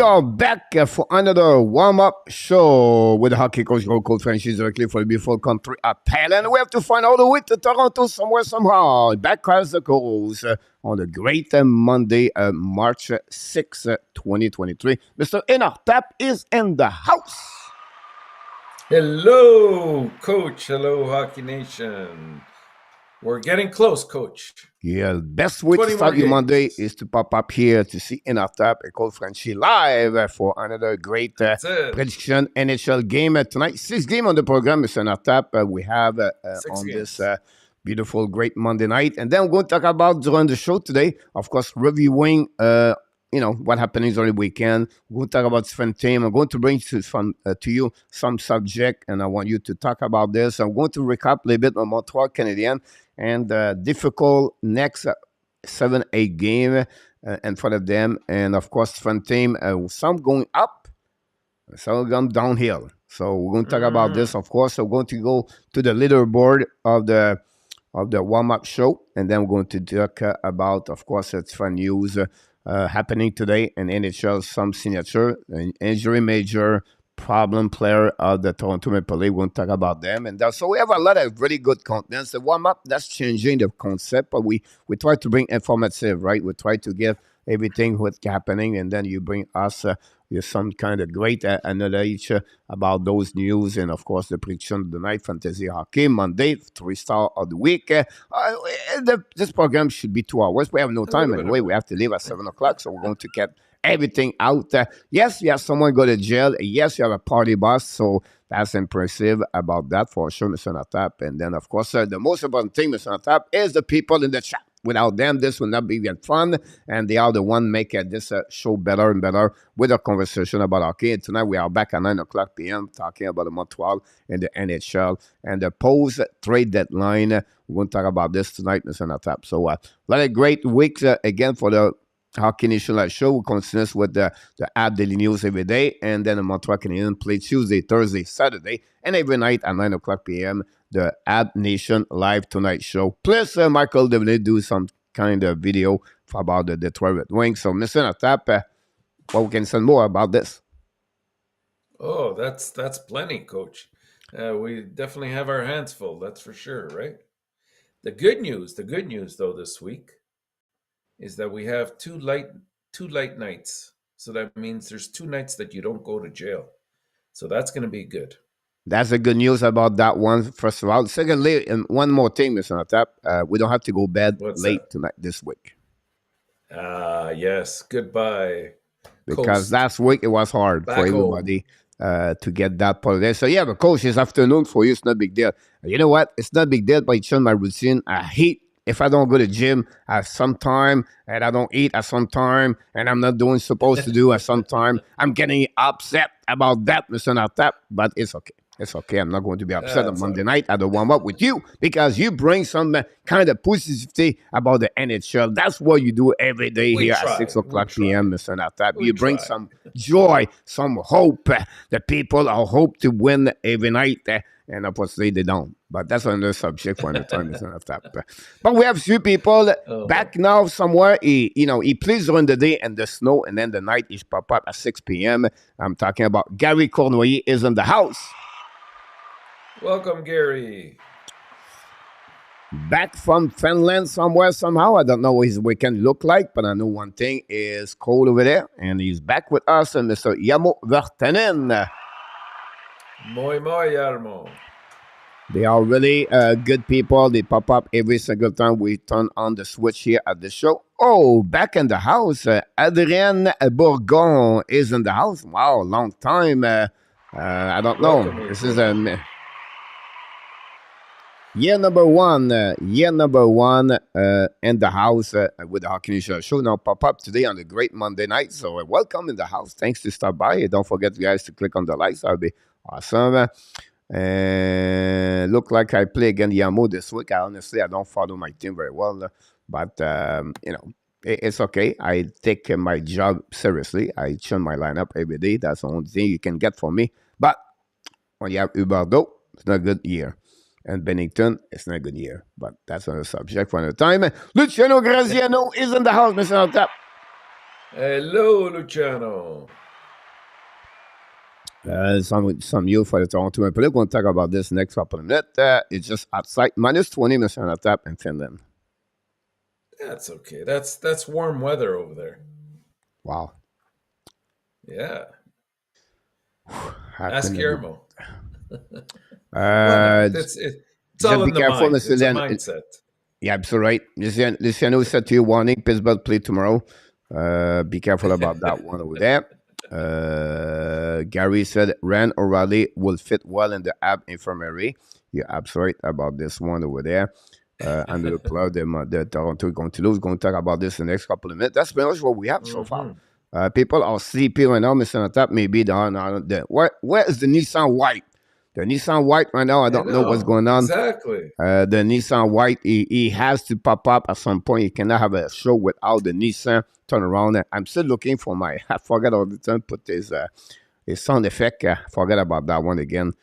are back for another warm-up show with the hockey coach, local franchise directly for the beautiful country of Thailand. We have to find all the way to Toronto somewhere, somehow. Back as the goals on the great Monday, March 6, 2023. Mr. ENORTAP is in the house. Hello, Coach. Hello, Hockey Nation. We're getting close, Coach. Yeah, best way to start your Monday is to pop up here to see ENORTAP, a cold Frenchie live for another great prediction NHL game tonight. 6 games on the program, Mr. ENORTAP. We have on games. This beautiful, great Monday night. And then we're going to talk about during the show today, of course, reviewing what happened over the weekend. We're going to talk about different team. I'm going to bring to you some subject, and I want you to talk about this. I'm going to recap a little bit on Montreal Canadiens and difficult next 7-8 game in front of them. And, of course, different team, some going up, some going downhill. So we're going to talk about this, of course. So we're going to go to the leaderboard of the warm-up show, and then we're going to talk about, of course, different news happening today in NHL, some signature, an injury major, problem player of the Toronto Maple Leafs. We'll talk about them. And so we have a lot of really good content. The warm-up, that's changing the concept, but we try to bring informative, right? We try to give everything what's happening, and then you bring us some kind of great knowledge about those news, and of course the prediction of the night, fantasy hockey, Monday, 3-star of the week. This program should be 2 hours. We have no time anyway. We have to leave at 7 o'clock, so we're going to get everything out. Yes, you have someone go to jail. Yes, you have a party bus, so that's impressive about that for sure, Mr. ENORTAP. And then, of course, the most important thing, Mr. ENORTAP, is the people in the chat. Without them, this will not be even fun, and they are the one making this show better and better with a conversation about hockey. And tonight we are back at 9 o'clock p.m. talking about the Montreal and the NHL and the post-trade deadline. We're going to talk about this tonight, Mr. ENORTAP. So a lot of great weeks again for the Hockey Nation Live Show. We continue with the app Daily News every day, and then the Montreal Canadiens play Tuesday, Thursday, Saturday, and every night at 9 o'clock p.m. the App Nation Live Tonight Show. Plus, Michael Devaney do some kind of video about the Detroit Red Wings. So, Mr. ENORTAP, we can say more about this. Oh, that's plenty, Coach. We definitely have our hands full, that's for sure, right? The good news, though, this week is that we have two light nights. So that means there's 2 nights that you don't go to jail. So that's going to be good. That's the good news about that one, first of all. Secondly, and one more thing, Mr. ENORTAP, we don't have to go bed late tonight this week. Yes. Goodbye. Because last week it was hard for everybody to get that part of it. So, yeah, but Coach, this afternoon for you, it's not a big deal. You know what? It's not a big deal, but it's on my routine. I hate if I don't go to the gym at some time, and I don't eat at some time, and I'm not doing supposed to do at some time. I'm getting upset about that, Mr. ENORTAP, but it's okay. It's okay. I'm not going to be upset on Monday night at the warm-up with you because you bring some kind of positivity about the NHL. That's what you do every day here at 6 o'clock p.m., Mr. ENORTAP. You bring some joy, some hope. The people are hope to win every night, and unfortunately they don't. But that's another subject for another time, Mr. ENORTAP. But we have few people back now somewhere. He plays during the day and the snow, and then the night is pop up at 6 p.m. I'm talking about Gary Cournoyer is in the house. Welcome, Gary. Back from Finland somewhere, somehow. I don't know what his weekend look like, but I know one thing is cold over there. And he's back with us, Mr. Jarmo Virtanen. Moi, Jarmo. They are really good people. They pop up every single time we turn on the switch here at the show. Oh, back in the house. Adrien Bourgon is in the house. Wow, long time. I don't know. This is a... Year number one in the house with the Hockey Nation Show. Now pop up today on the great Monday night. So welcome in the house. Thanks to stop by. Don't forget, guys, to click on the likes. That'll be awesome. Look like I play against Yamo this week. I don't follow my team very well, but it's okay. I take my job seriously. I tune my lineup every day. That's the only thing you can get from me. But when you have Huberdeau, it's not a good year. And Bennington, it's not a good year. But that's another subject for another time. Luciano Graziano is in the house, Mr. ENORTAP. Hello, Luciano. Some you for the Toronto Maple Leafs. We're going to talk about this next couple of minutes. It's just outside minus 20 on tap in Finland. That's okay. That's warm weather over there. Wow. Yeah. How Ask can that be? Guillermo. Well, no, it's Just all be in the careful, mind. Mr. It's a Len. mindset. Yeah, absolutely right. Luciano said to you, warning, Pittsburgh play tomorrow. Be careful about that one over there. Gary said Rand O'Reilly will fit well in the ab infirmary. You're absolutely right about this one over there. Under the plug, the Toronto going to lose. Going to talk about this in the next couple of minutes. That's pretty much what we have so far. People are sleepy right now, Mr. Natap. Maybe where is the Nissan White? The Nissan White right now, I don't know what's going on. Exactly. The Nissan White, he has to pop up at some point. You cannot have a show without the Nissan turn around. I'm still looking for I forget all the time, put his sound effect. Forget about that one again.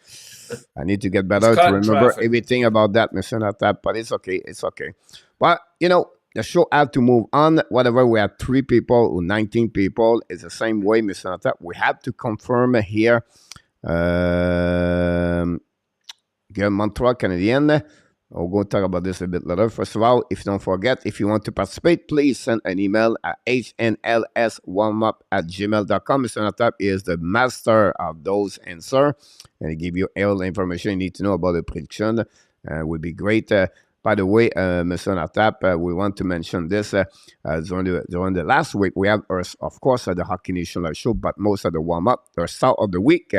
I need to get better to remember everything about that, Mr. Natap, but it's okay. It's okay. But, the show had to move on. Whatever, we have 3 people or 19 people. It's the same way, Mr. Natap. We have to confirm here. Montreal Canadian. We'll go talk about this a bit later. First of all, if you don't forget, if you want to participate, please send an email at hnlswarmup@gmail.com. Mr. Natap is the master of those answers, and he give you all the information you need to know about the prediction. Would be great. By the way, Mr. Natap, we want to mention this. During the last week, we have, of course, the Hockey Nation show, but most of the warm-up, the start of the week.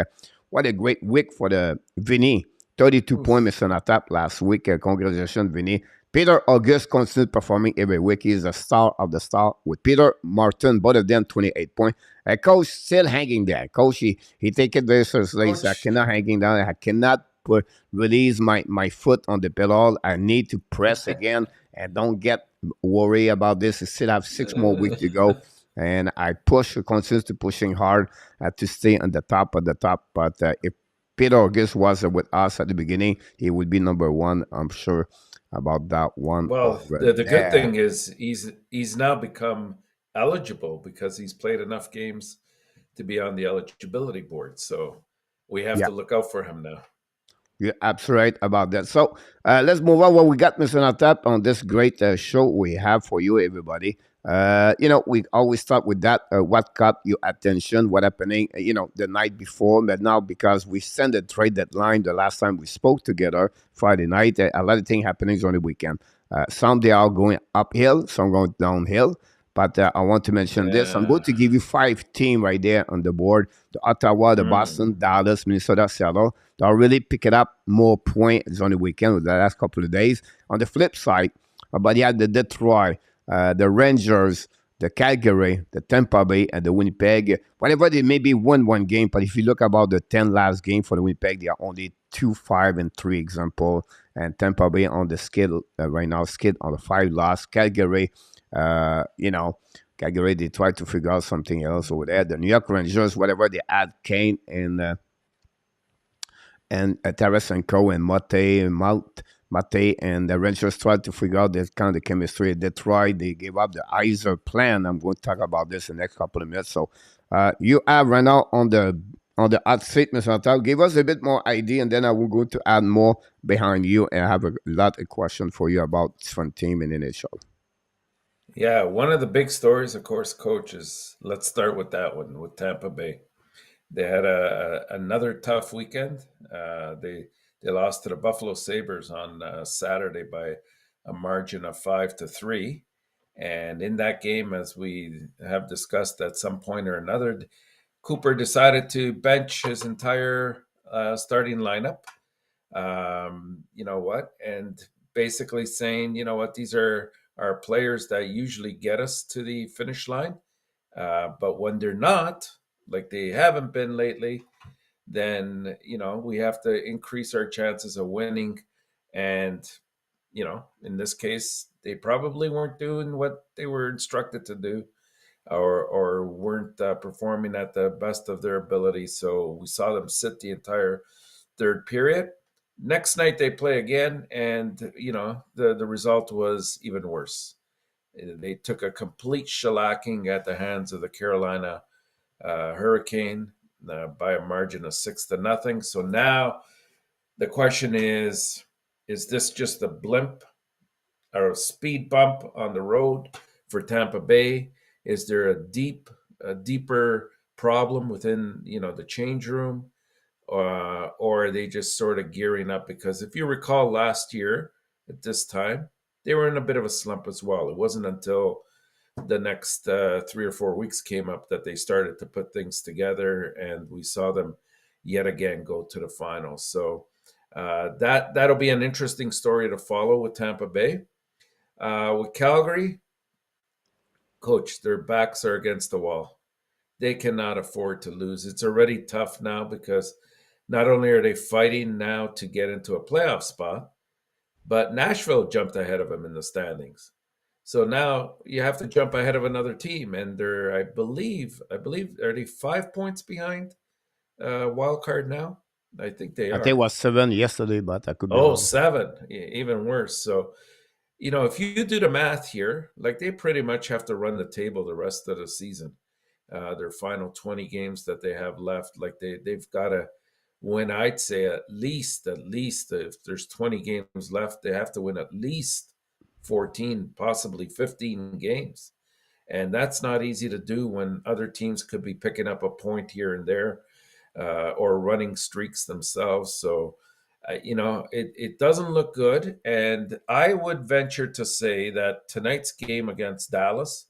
What a great week for the Vinny. 32 points, Mr. Natap, last week. Congratulations, Vinny. Peter August continues performing every week. He's the star of the star with Peter Martin, both of them 28 points. Coach still hanging there. Coach, he take it very seriously. I cannot hanging down. I cannot release my foot on the pedal. I need to press again and don't get worried about this. I still have 6 more weeks to go. And I continue to pushing hard to stay on the top of the top. But if Peter August was with us at the beginning, he would be number 1. I'm sure about that one. Well, the good thing is he's now become eligible because he's played enough games to be on the eligibility board. So we have to look out for him now. You're absolutely right about that. So let's move on. What we got, Mr. Natap, on this great show we have for you, everybody. We always start with that. What caught your attention? What happening? The night before, but now because we sent a trade deadline the last time we spoke together, Friday night, a lot of things happening on the weekend. Some they are going uphill, some going downhill. But I want to mention this. I'm going to give you 5 teams right there on the board: the Ottawa, the Boston, Dallas, Minnesota, Seattle. They'll really pick it up more points on the weekend with the last couple of days. On the flip side, but you have the Detroit, the Rangers, the Calgary, the Tampa Bay, and the Winnipeg. Whenever they maybe won one game, but if you look about the 10 last game for the Winnipeg, they are only 2-5-3 example. And Tampa Bay on the skid right now, skid on the 5 loss. Calgary, Calgary, they try to figure out something else over there. The New York Rangers, whatever they add Kane and Tarasenko and Mate and the Rangers tried to figure out this kind of chemistry. Detroit, they gave up the Iser plan. I'm going to talk about this in the next couple of minutes. So you have right now on the hot seat, Mr. Natal. Give us a bit more idea, and then I will go to add more behind you, and I have a lot of questions for you about different team in the NHL. Yeah, one of the big stories, of course, Coach, is let's start with that one, with Tampa Bay. They had another tough weekend. They lost to the Buffalo Sabres on Saturday by a margin of 5-3. And in that game, as we have discussed at some point or another, Cooper decided to bench his entire starting lineup. You know what? And basically saying, you know what, these are our players that usually get us to the finish line. But when they're not, like they haven't been lately, then, we have to increase our chances of winning. And, in this case, they probably weren't doing what they were instructed to do, or weren't performing at the best of their ability. So we saw them sit the entire third period. Next night they play again, and the result was even worse. They took a complete shellacking at the hands of the Carolina Hurricane. by a margin of 6-0. So now the question is this just a blimp or a speed bump on the road for Tampa Bay? Is there a deeper problem within the change room, or are they just sort of gearing up? Because if you recall last year at this time, they were in a bit of a slump as well. It wasn't until the next 3 or 4 weeks came up that they started to put things together, and we saw them yet again go to the finals. So that'll be an interesting story to follow with Tampa Bay. With Calgary, coach, their backs are against the wall. They cannot afford to lose. It's already tough now because not only are they fighting now to get into a playoff spot, but Nashville jumped ahead of them in the standings. So now you have to jump ahead of another team, and they're, I believe, are they 5 points behind wild card now? I think they I are. think it was 7 yesterday, but I could be Oh, wrong. 7, even worse. So, if you do the math here, like they pretty much have to run the table the rest of the season. Their final 20 games that they have left, like they've got to win. I'd say at least if there's 20 games left, they have to win at least 14, possibly 15 games. And that's not easy to do when other teams could be picking up a point here and there, or running streaks themselves. So, it doesn't look good. And I would venture to say that tonight's game against Dallas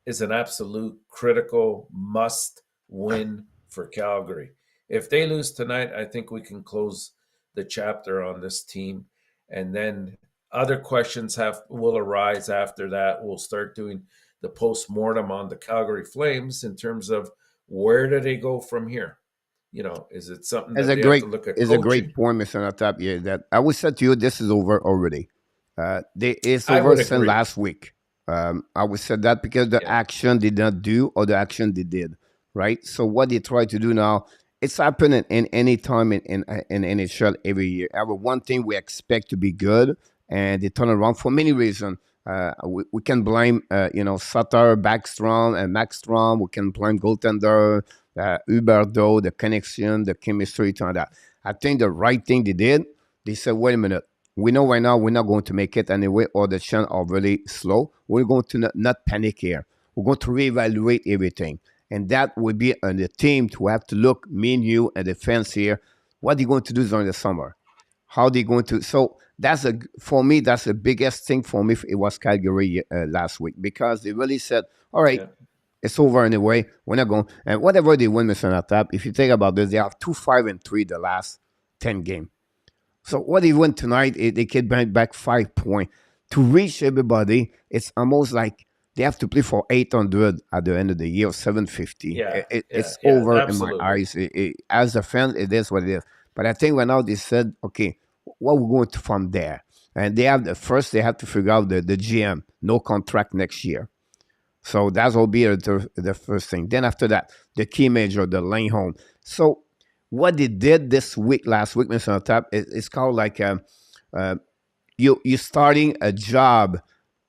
is an absolute critical must win for Calgary. If they lose tonight, I think we can close the chapter on this team. And then other questions will arise after that. We'll start doing the post-mortem on the Calgary Flames in terms of where do they go from here? Is it something It's that a they have great, to look at it's a coaching? great point, Mr. Natap. Yeah, that I would say to you, this is over already. It's I over would since agree. last week. I would say that because the Yeah. action did not do or the action they did, right? So what they try to do now, it's happening in any time in NHL every year. Our one thing we expect to be good, and they turn around for many reasons. We can blame, Sutter, Backstrom, and Maxstrom. We can blame goaltender, Huberdeau, the connection, the chemistry, to that. I think the right thing they did, they said, wait a minute, we know right now we're not going to make it anyway, or the chance are really slow. We're going to not panic here. We're going to reevaluate everything. And that would be on the team to have to look, me and you and the fans here, what are they going to do during the summer? How they going to? So for me, that's the biggest thing for me. If it was Calgary last week, because they really said, all right, Yeah. it's over anyway. We're not going. And whatever they win, Mr. Natap, if you think about this, they have 2-5-3 the last 10 games. So what they win tonight, they can bring back 5 points. To reach everybody, it's almost like they have to play for 800 at the end of the year, 750. Yeah. Yeah. It's Yeah. over in my Absolutely. eyes. As a fan, it is what it is. But I think right now they said, okay, what we're going to from there? And they have to figure out the GM, no contract next year. So that will be the first thing. Then after that, the key major, the lane home. So what they did last week, Mr. Tap, it's called like uh, you starting a job,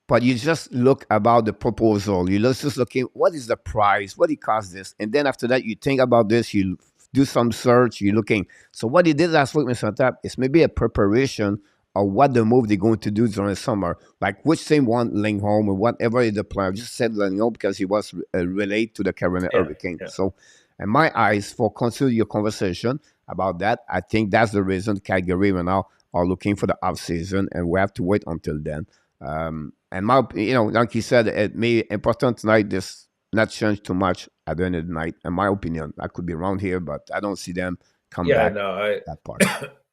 but you just look about the proposal. You just looking what is the price, what it costs this, and then after that you think about this. You do some search. You looking. So what they did last week, Mr. Tap, is maybe a preparation of what the move they're going to do during the summer, like which team want Lingholm or whatever is the plan. I just said Lingholm because he was related to the Carolina Yeah. Hurricane. Yeah. So, in my eyes, for continue your conversation about that, I think that's the reason Calgary right now are looking for the off season, and we have to wait until then. And like you said, it may important tonight. This not change too much at the end of the night. In my opinion, I could be wrong here, but I don't see them come Yeah, back no, that part.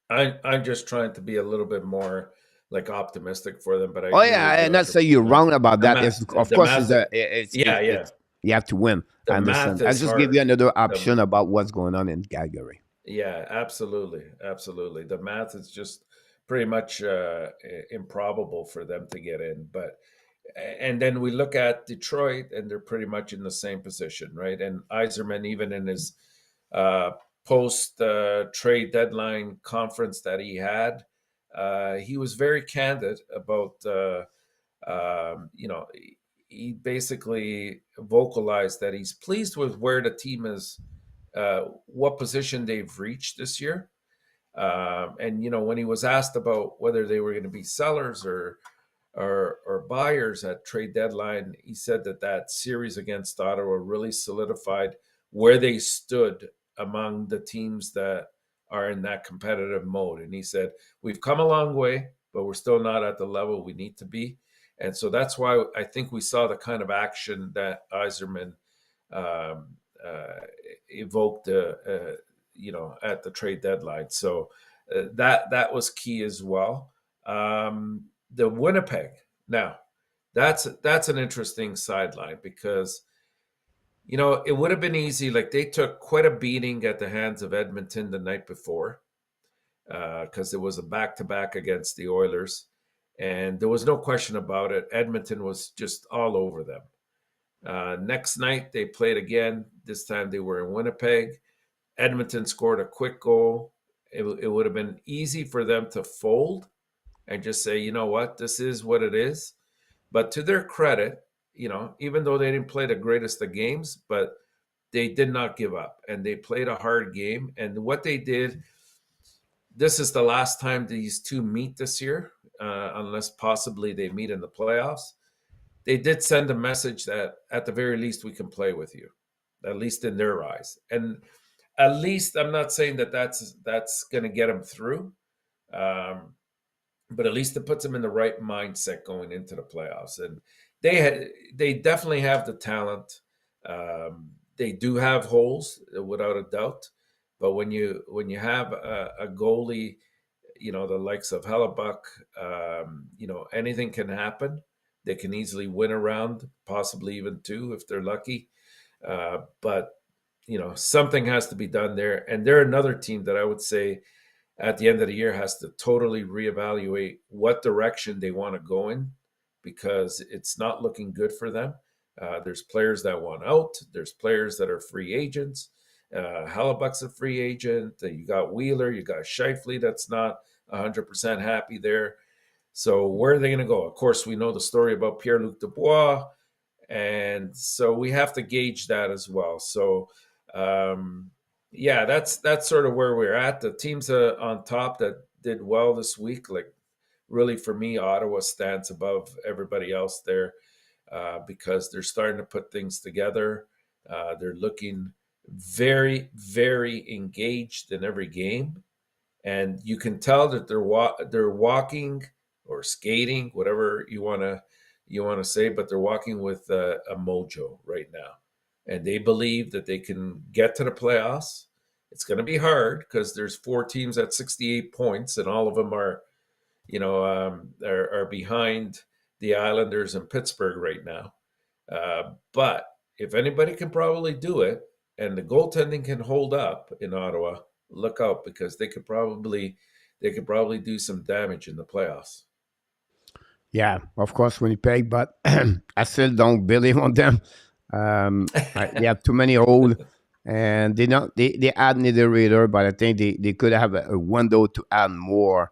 I'm just trying to be a little bit more like optimistic for them, but I Oh agree yeah, with you and not say you're 100%. wrong about The that. math, It's of the course it's math, a yeah, yeah, it's you have to win. the I math understand. I is just give you hard. another The option about what's going on in Calgary. Yeah, absolutely, absolutely. The math is just pretty much improbable for them to get in, but and then we look at Detroit, and they're pretty much in the same position, right? And Iserman, even in his uh, post trade deadline conference that he had, he was very candid about, he basically vocalized that he's pleased with where the team is what position they've reached this year. And when he was asked about whether they were going to be sellers or buyers at trade deadline, he said that series against Ottawa really solidified where they stood among the teams that are in that competitive mode. And he said, we've come a long way, but we're still not at the level we need to be. And so that's why I think we saw the kind of action that Yzerman um, evoked, at the trade deadline. So that was key as well. The Winnipeg. Now, that's an interesting sideline because it would have been easy. Like they took quite a beating at the hands of Edmonton the night before because it was a back-to-back against the Oilers, and there was no question about it. Edmonton was just all over them. Next night they played again. This time they were in Winnipeg. Edmonton scored a quick goal. It would have been easy for them to fold and just say, you know what, this is what it is. But to their credit, even though they didn't play the greatest of games, but they did not give up and they played a hard game. And what they did, this is the last time these two meet this year, unless possibly they meet in the playoffs. They did send a message that at the very least we can play with you, at least in their eyes. And at least I'm not saying that's going to get them through, but at least it puts them in the right mindset going into the playoffs. And they definitely have the talent. They do have holes without a doubt, but when you have a goalie, the likes of Hellebuck, anything can happen. They can easily win a round, possibly even two if they're lucky. But something has to be done there. And they're another team that I would say at the end of the year has to totally reevaluate what direction they want to go in because it's not looking good for them. There's players that want out. There's players that are free agents. Hellebuck's a free agent. You got Wheeler. You got Scheifele that's not 100% happy there. So where are they going to go? Of course, we know the story about Pierre-Luc Dubois. And so we have to gauge that as well. So, that's sort of where we're at. The teams on top that did well this week, like really for me, Ottawa stands above everybody else there because they're starting to put things together. They're looking very, very engaged in every game. And you can tell that they're walking or skating, whatever you want to say, but they're walking with a mojo right now. And they believe that they can get to the playoffs. It's going to be hard because there's 4 teams at 68 points, and all of them are behind the Islanders and Pittsburgh right now. But if anybody can probably do it, and the goaltending can hold up in Ottawa, look out because they could probably do some damage in the playoffs. Yeah, of course, Winnipeg, but I still don't believe on them. They have too many holes, and they add Niederreiter, but I think they could have a window to add more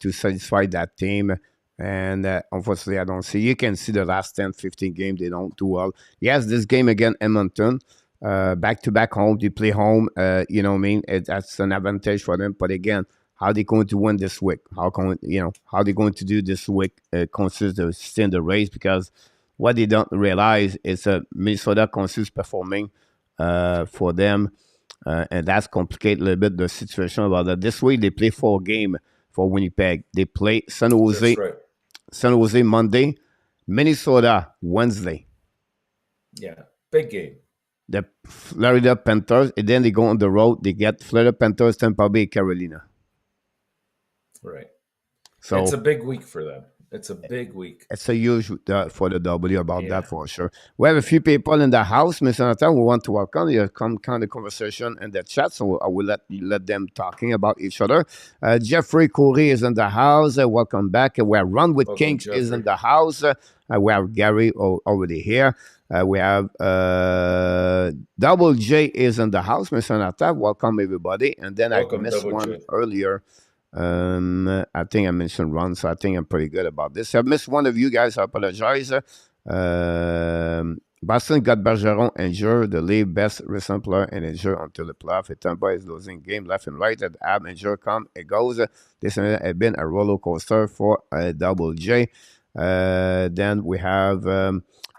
to satisfy that team. And unfortunately, I don't see. You can see the last 10, 15 games, they don't do well. Yes, this game against Edmonton, back-to-back home, they play home, you know what I mean? That's an advantage for them. But again, how they going to win this week? How they going to do this week consists of stay in the race because what they don't realize is Minnesota consists performing for them, and that's complicated a little bit the situation about that. This week they play 4 games for Winnipeg. They play San Jose, right. San Jose Monday, Minnesota Wednesday. Yeah, big game. The Florida Panthers, and then they go on the road. They get Florida Panthers, Tampa Bay, Carolina. Right. So it's a big week for them. It's a big week. It's a huge for the W about that for sure. We have a few people in the house, Mr. Nathan. We want to welcome you. Come kind of conversation in the chat, so I will let them talking about each other. Jeffrey Corey is in the house. Welcome back. We have Run with Kings Jeffrey is in the house. We have Gary already here. We have Double J is in the house, Mr. Nathan. Welcome everybody. And then welcome, I missed one earlier. I think I mentioned Ron, so I think I'm pretty good about this. I missed one of you guys. I apologize. Boston got Bergeron injured, the league best recent player and injured until the playoff. And Tampa is losing game left and right. At Ab injured come, it goes. This has been a roller coaster for Double J. Then we have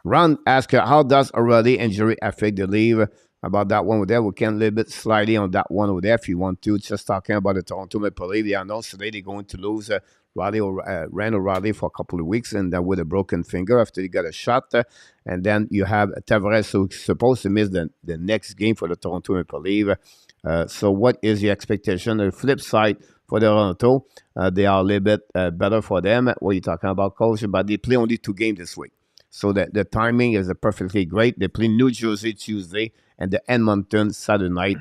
Ron ask how does already injury affect the league? About that one over there, we can a little bit slightly on that one over there if you want to. Just talking about the Toronto Maple Leafs, they announced today they're going to lose Randall Riley for a couple of weeks and with a broken finger after he got a shot. And then you have Tavares who's supposed to miss the next game for the Toronto Maple Leafs. So what is the expectation? The flip side for the Toronto, they are a little bit better for them. What are you talking about, Coach? But they play only 2 games this week. So the timing is perfectly great. They play New Jersey Tuesday and the Edmonton Saturday night,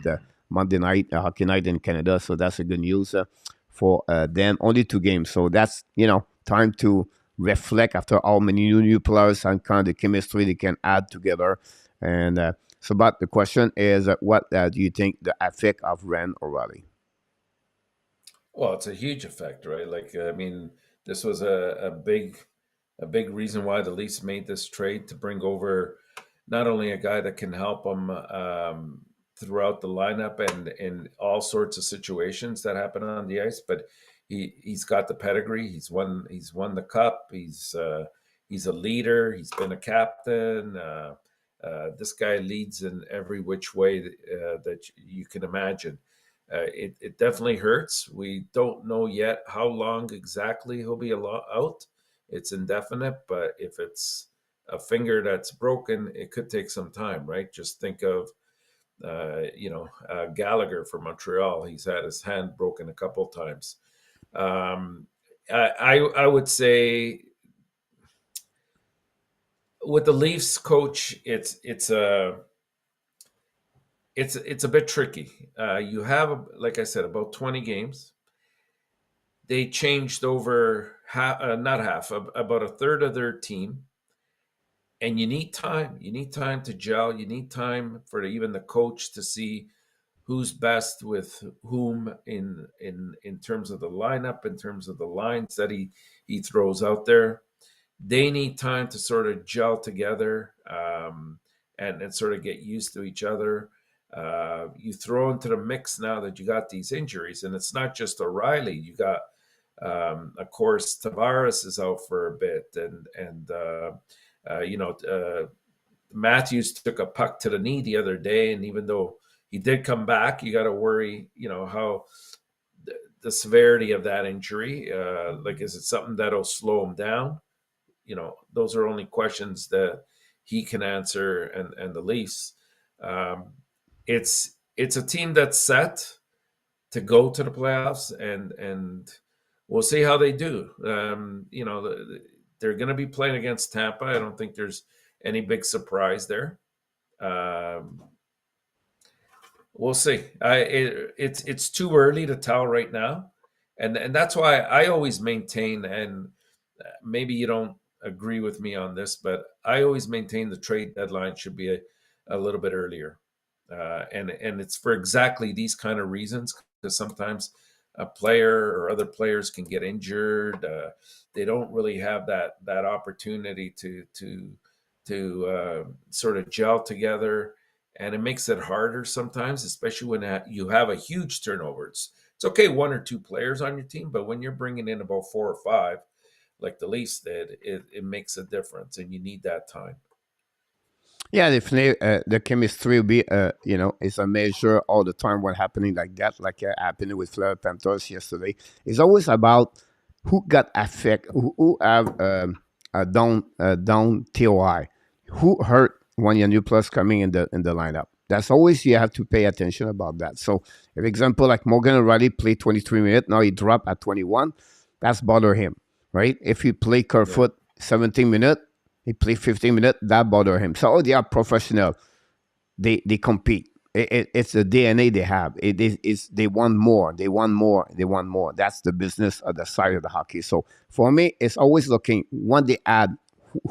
Monday night, hockey night in Canada. So that's a good news for them. Only 2 games. So that's, time to reflect after how many new players and kind of the chemistry they can add together. And but the question is, what do you think the effect of Ren O'Reilly? Well, it's a huge effect, right? Like, I mean, this was a big reason why the Leafs made this trade to bring over not only a guy that can help them throughout the lineup and in all sorts of situations that happen on the ice, but he's got the pedigree. He's won the cup. He's a leader. He's been a captain. This guy leads in every which way that you can imagine. It definitely hurts. We don't know yet how long exactly he'll be out. It's indefinite, but if it's a finger that's broken, it could take some time, right? Just think of, Gallagher from Montreal. He's had his hand broken a couple times. I would say with the Leafs coach, it's a bit tricky. You have, like I said, about 20 games. They changed over not half, about a third of their team, and you need time. You need time to gel. You need time for even the coach to see who's best with whom in terms of the lineup, in terms of the lines that he throws out there. They need time to sort of gel together and sort of get used to each other. You throw into the mix now that you got these injuries, and it's not just O'Reilly. You got, of course, Tavares is out for a bit, and Matthews took a puck to the knee the other day, and even though he did come back, you got to worry, how the severity of that injury. Like, is it something that'll slow him down? Those are only questions that he can answer, and the Leafs. It's a team that's set to go to the playoffs, and we'll see how they do. They're going to be playing against Tampa. I don't think there's any big surprise there. We'll see. It's too early to tell right now, and that's why I always maintain, and maybe you don't agree with me on this, but I always maintain the trade deadline should be a little bit earlier, and it's for exactly these kind of reasons, because sometimes a player or other players can get injured. They don't really have that opportunity to sort of gel together, and it makes it harder sometimes, especially when you have a huge turnover. It's okay, 1 or 2 players on your team, but when you're bringing in about 4 or 5, like the Leafs did, it makes a difference, and you need that time. Yeah, definitely. The chemistry will be, it's a measure all the time. What happening like that, like happening with Fleur Panthers yesterday. It's always about who got affected, who have down TOI, who hurt when your new plus coming in the lineup. That's always you have to pay attention about that. So, for example, like Morgan O'Reilly played 23 minutes, now he dropped at 21. That's bother him, right? If he play Kerfoot 17 minutes, he played 15 minutes, that bother him. So they are professional. They compete. It's the DNA they have. They want more. They want more. They want more. That's the business of the side of the hockey. So for me, it's always looking when they add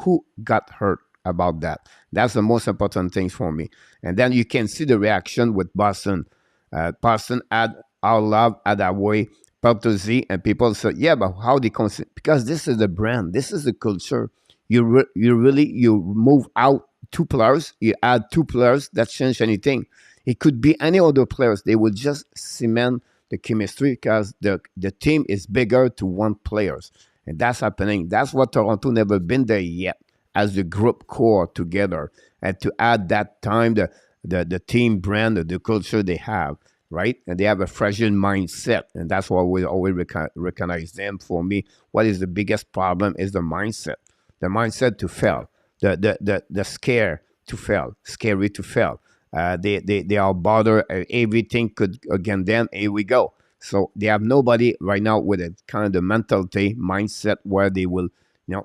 who got hurt about that. That's the most important thing for me. And then you can see the reaction with Boston. Boston add our love at that way. Z, and people say, yeah, but how they consider, because this is the brand, this is the culture. you move out 2 players, you add 2 players, that change anything. It could be any other players. They will just cement the chemistry because the team is bigger to one players, and that's happening. That's what Toronto never been there yet as the group core together, and to add that time the team brand, the culture they have, right? And they have a fragile mindset, and that's why we always recognize them. For me, what is the biggest problem is the mindset to fail, the scare to fail, scary to fail. They are bothered. Everything could again. Then here we go. So they have nobody right now with a kind of the mentality mindset where they will,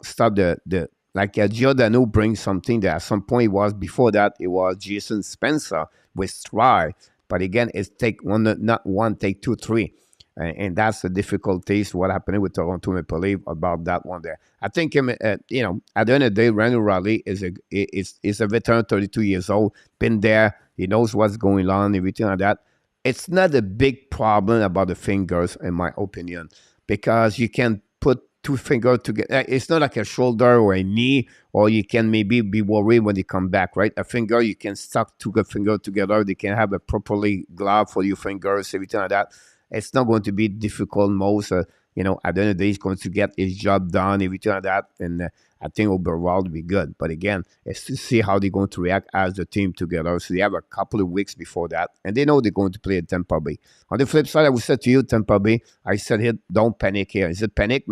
stop the like Giordano brings something that at some point it was before that it was Jason Spencer with try, but again it's take one, not one, take two, three. And that's the difficulties. What happened with Toronto Maple Leaf about that one there. I think at the end of the day, Randall Riley is a veteran, 32 years old, been there. He knows what's going on, everything like that. It's not a big problem about the fingers, in my opinion, because you can put 2 fingers together. It's not like a shoulder or a knee, or you can maybe be worried when they come back, right? A finger, you can stuck 2 fingers together. They can have a properly glove for your fingers, everything like that. It's not going to be difficult. Most, at the end of the day, he's going to get his job done, everything like that. And I think overall will be good. But again, it's to see how they're going to react as the team together. So they have a couple of weeks before that, and they know they're going to play at Tampa Bay. On the flip side, I would say to you, Tampa Bay, I said here, don't panic here. Is it panic?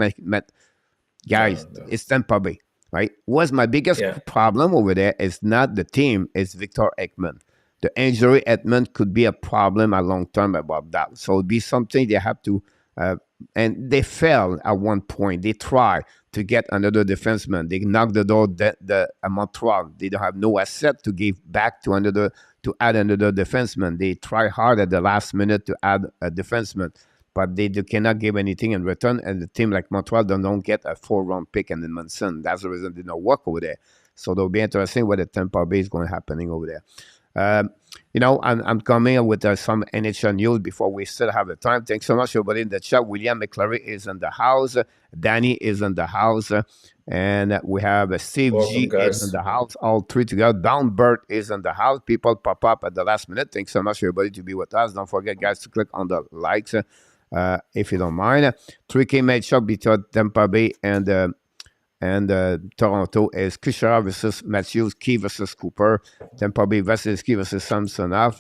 Guys, No. it's Tampa Bay, right? What's my biggest problem over there is not the team, it's Victor Ekman. The injury Edmund could be a problem a long term about that. So it'd be something they have to, and they failed at one point. They tried to get another defenseman. They knocked the door the Montreal. They don't have no asset to give back to add another defenseman. They try hard at the last minute to add a defenseman, but they cannot give anything in return. And the team like Montreal don't get a 4th-round pick in Edmonton. That's the reason they don't work over there. So it'll be interesting what the Tampa Bay is going to happening over there. I'm coming with some NHL news before we still have the time. Thanks so much, everybody in the chat. William McClary is in the house. Danny is in the house. And we have Steve G is in the house. All 3 together. Downbird is in the house. People pop up at the last minute. Thanks so much, everybody, to be with us. Don't forget, guys, to click on the likes if you don't mind. 3K matchup between Tampa Bay and Toronto is Kucherov versus Matthews, Key versus Cooper, Tampa Bay versus Key versus Samsonov.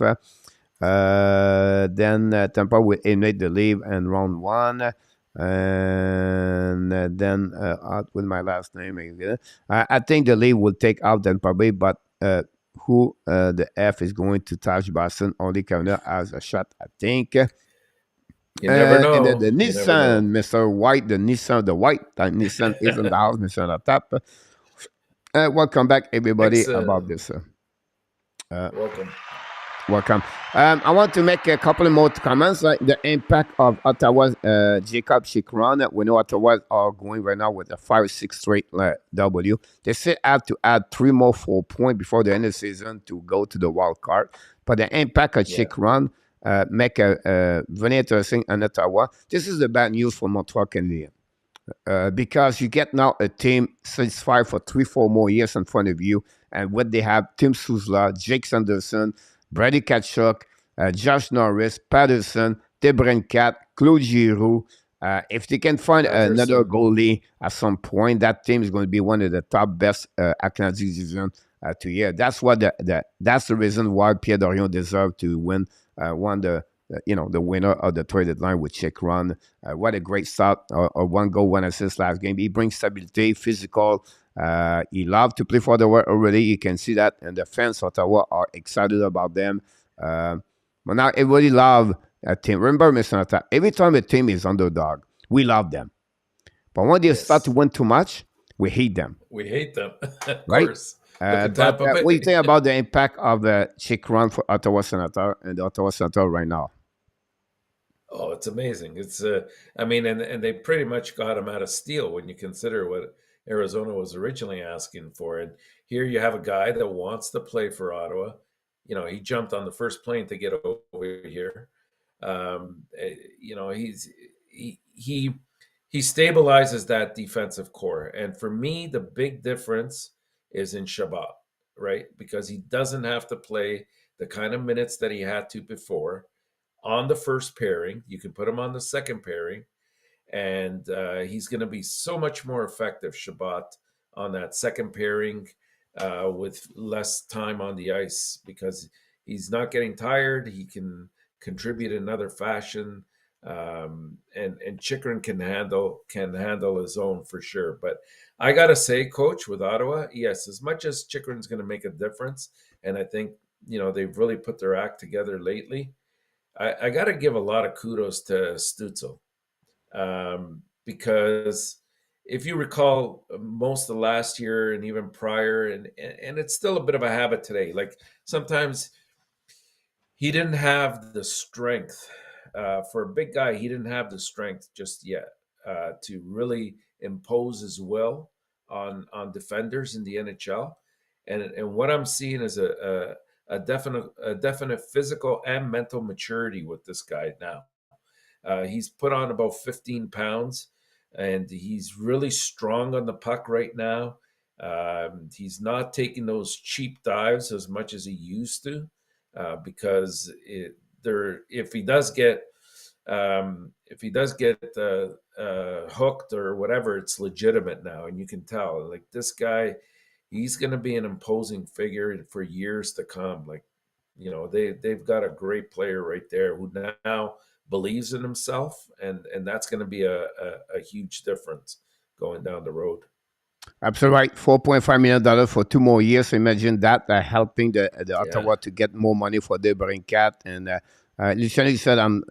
Then Tampa will eliminate the Leaf in round 1. And then out with my last name. I think the Leaf will take out Tampa Bay, but who the F is going to touch Boston? Only Canada has a shot, I think. You never know. And then the Nissan, Mr. White, the Nissan is in the house, Mr. ENORTAP. Welcome back, everybody, about this. Welcome. I want to make a couple of more comments, like the impact of Ottawa's Jacob Chikron. We know Ottawa are going right now with a 5-6 straight W. They still have to add 3 more 4 points before the end of the season to go to the wild card. But the impact of Chikron make a very interesting in Ottawa. This is the bad news for Montreal Canadiens. Because you get now a team 6-5 for 3-4 more years in front of you. And what they have, Tim Suzla, Jake Sanderson, Brady Tkachuk, Josh Norris, Patterson, DeBrincat, Claude Giroux. If they can find another goalie at some point, that team is going to be one of the top best Canadian division to year. That's what that's the reason why Pierre Dorion deserved to win the winner of the trade deadline with Czech run. What a great start, or 1 goal, 1 assist last game. He brings stability, physical. He loves to play for the world already. You can see that, and the fans of Ottawa are excited about them. But now everybody love a team. Remember, Mr. Nata, every time a team is underdog, we love them. But when they start to win too much, we hate them. We hate them, of right? course. But what do you think about the impact of the Czech run for Ottawa Senator and the Ottawa Senator right now? Oh, it's amazing. It's and they pretty much got him out of steel when you consider what Arizona was originally asking for. And here you have a guy that wants to play for Ottawa. He jumped on the first plane to get over here. he stabilizes that defensive core. And for me, the big difference is in Shabbat, right? Because he doesn't have to play the kind of minutes that he had to before on the first pairing. You can put him on the second pairing, and he's going to be so much more effective, Shabbat, on that second pairing with less time on the ice because he's not getting tired. He can contribute in another fashion. And Chikrin can handle his own for sure. But I gotta say, Coach, with Ottawa, yes, as much as Chikrin's going to make a difference, and I think they've really put their act together lately. I got to give a lot of kudos to Stutzel because if you recall, most of last year and even prior, and it's still a bit of a habit today. Like sometimes he didn't have the strength for a big guy. He didn't have the strength just yet to really impose his will on defenders in the NHL. And what I'm seeing is a definite physical and mental maturity with this guy now. He's put on about 15 pounds, and he's really strong on the puck right now. He's not taking those cheap dives as much as he used to, because if he does get hooked or whatever, it's legitimate now, and you can tell. Like this guy, he's going to be an imposing figure for years to come. Like, they've got a great player right there who now believes in himself, and that's going to be a huge difference going down the road. Absolutely right. $4.5 million for 2 more years. So imagine that helping the Ottawa to get more money for their Brincat. And Luciano said, I'm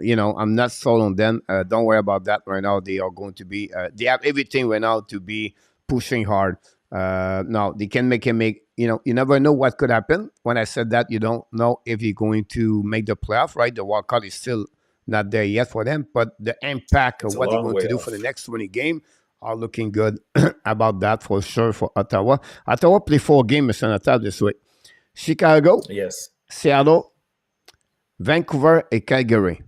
not sold on them. Don't worry about that right now. They are going to be. They have everything right now to be pushing hard. Now they can make him make. You never know what could happen. When I said that, you don't know if you're going to make the playoff. Right, the wild card is still not there yet for them. But the impact of what they're going to do for the next 20 games are looking good about that for sure for Ottawa. Ottawa play 4 games, Mr. Natal, this week. Chicago, yes, Seattle, Vancouver, and Calgary.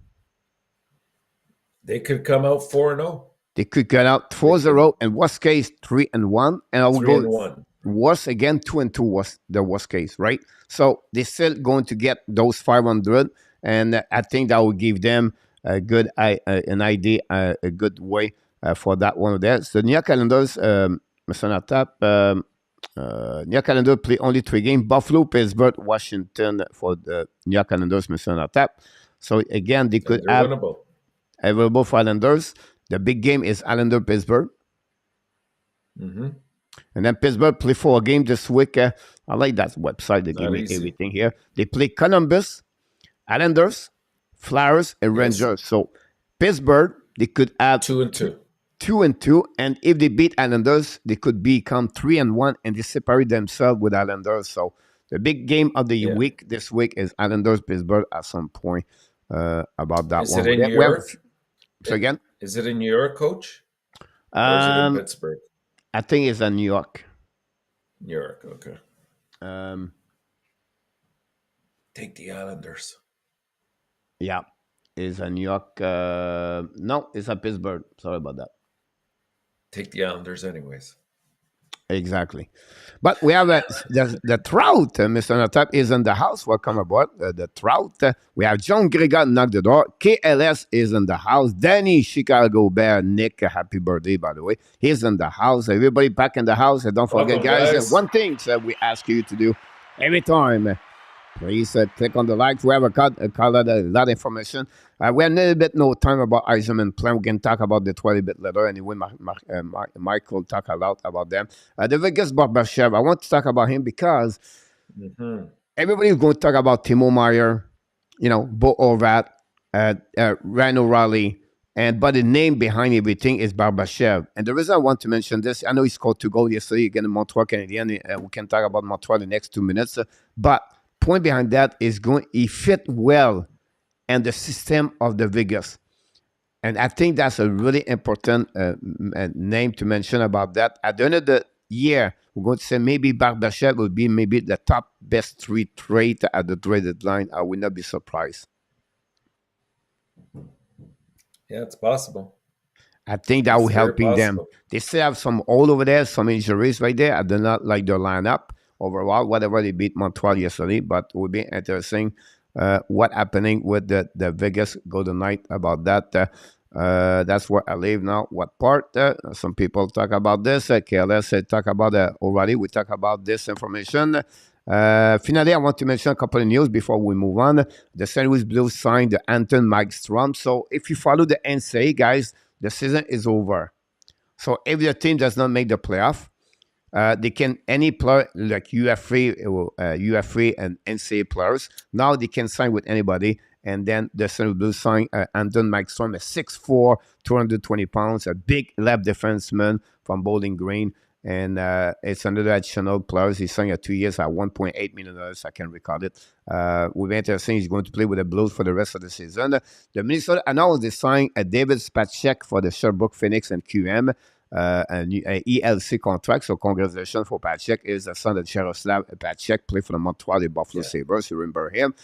They could come out 4-0. They could get out 4-0, and worst case 3-1, and I will go worst again 2-2 was the worst case, right? So they're still going to get those 500, and I think that will give them a good an idea, a good way for that one there. So New York Islanders, Mr. Natap, New York Islanders play only 3 games. Buffalo, Pittsburgh, Washington for the New York Islanders, Mr. Natap. So again, they could have available for Islanders. The big game is Islander-Pittsburgh. Mm-hmm. And then Pittsburgh play 4 games this week. I like that website. They give me everything here. They play Columbus, Islanders, Flyers, and Rangers. So Pittsburgh, they could have 2-2. 2-2, and if they beat Islanders, they could become 3-1, and they separate themselves with Islanders. So the big game of the week this week is Islanders Pittsburgh at some point about that is one. Is it in New York? So again, is it in New York, Coach? Or is it in Pittsburgh? I think it's in New York. New York, okay. Take the Islanders. Yeah, it's a New York. No, it's a Pittsburgh. Sorry about that. Take the Islanders anyways. Exactly. But we have the Trout, Mr. Notap is in the house. Welcome aboard. The Trout. We have John Gregot knock the door. KLS is in the house. Danny, Chicago Bear. Nick, happy birthday, by the way. He's in the house. Everybody back in the house. And don't forget, guys, one thing we ask you to do every time. Please click on the like. We have a lot of information. We have a little bit no time about Eisenman plan. We can talk about the 20 bit later. Anyway, Michael talk a lot about them. The Vegas Barbashev, I want to talk about him because everybody is going to talk about Timo Meyer, Bo Horvat, Ryan O'Reilly, but the name behind everything is Barbashev. And the reason I want to mention this, I know he scored 2 goals yesterday against Montreal Canadiens. We can talk about Montreal the next 2 minutes. But point behind that is he fit well in the system of the Vegas. And I think that's a really important name to mention about that. At the end of the year, we're going to say maybe Barbashev will be maybe the top best 3 trade at the trade deadline. I will not be surprised. Yeah, it's possible. I think that will It's very helping them. possible. They still have some all over there, some injuries right there. I do not like their lineup overall. Whatever they beat Montreal yesterday, but it will be interesting what happening with the Vegas Golden Knight about that. That's where I live now. What part? Some people talk about this. KLS talk about already. We talk about this information. Finally, I want to mention a couple of news before we move on. The St. Louis Blues signed the Anton Magstrom. So if you follow the NCAA, guys, the season is over. So if the team does not make the playoff, they can any player like UF3 and NCAA players. Now they can sign with anybody. And then the St. Louis Blues signed Anton Magstrom, a 6'4", 220 pounds, a big left defenseman from Bowling Green. And it's another additional players. He signed 2 years at $1.8 million. I can record it. We're interesting. He's going to play with the Blues for the rest of the season. The Minnesota announced they signed David Spacek for the Sherbrooke Phoenix and QM. An ELC contract. So congratulations for Patrick. Is the son of Jaroslav Patrick, played for the Montreal and Buffalo Sabres. You remember him.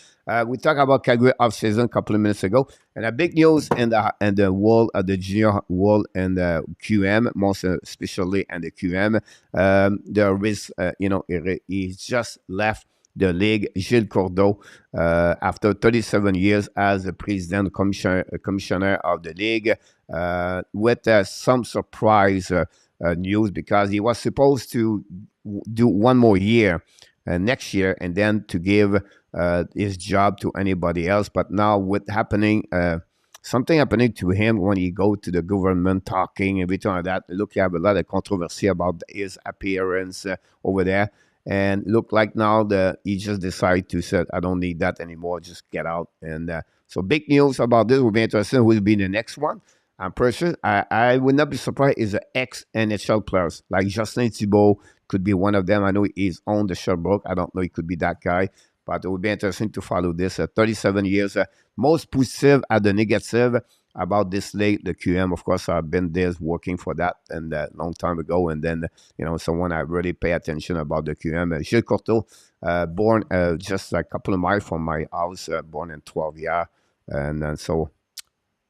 We talked about Calgary offseason a couple of minutes ago. And a big news in the world of the junior world and the QM, most especially and the QM. There is, he just left the league, Gilles Courdeau, after 37 years as the president commissioner of the league, with some surprise news because he was supposed to do one more year next year and then to give his job to anybody else. But now with happening, something happening to him when he go to the government talking, everything like that. Look, you have a lot of controversy about his appearance over there. And look like now he just decided to say, I don't need that anymore. Just get out. And so big news about this. Will be interesting. Who will be the next one? I'm pretty sure. I would not be surprised if the ex-NHL players like Justin Thibault could be one of them. I know he's on the Sherbrooke. I don't know. He could be that guy. But it would be interesting to follow this. 37 years. Most positive at the negative about this league, the QM. Of course, I've been there working for that and a long time ago. And then, someone I really pay attention about the QM. Gilles Courteau, born just a couple of miles from my house, born in 12 years. And so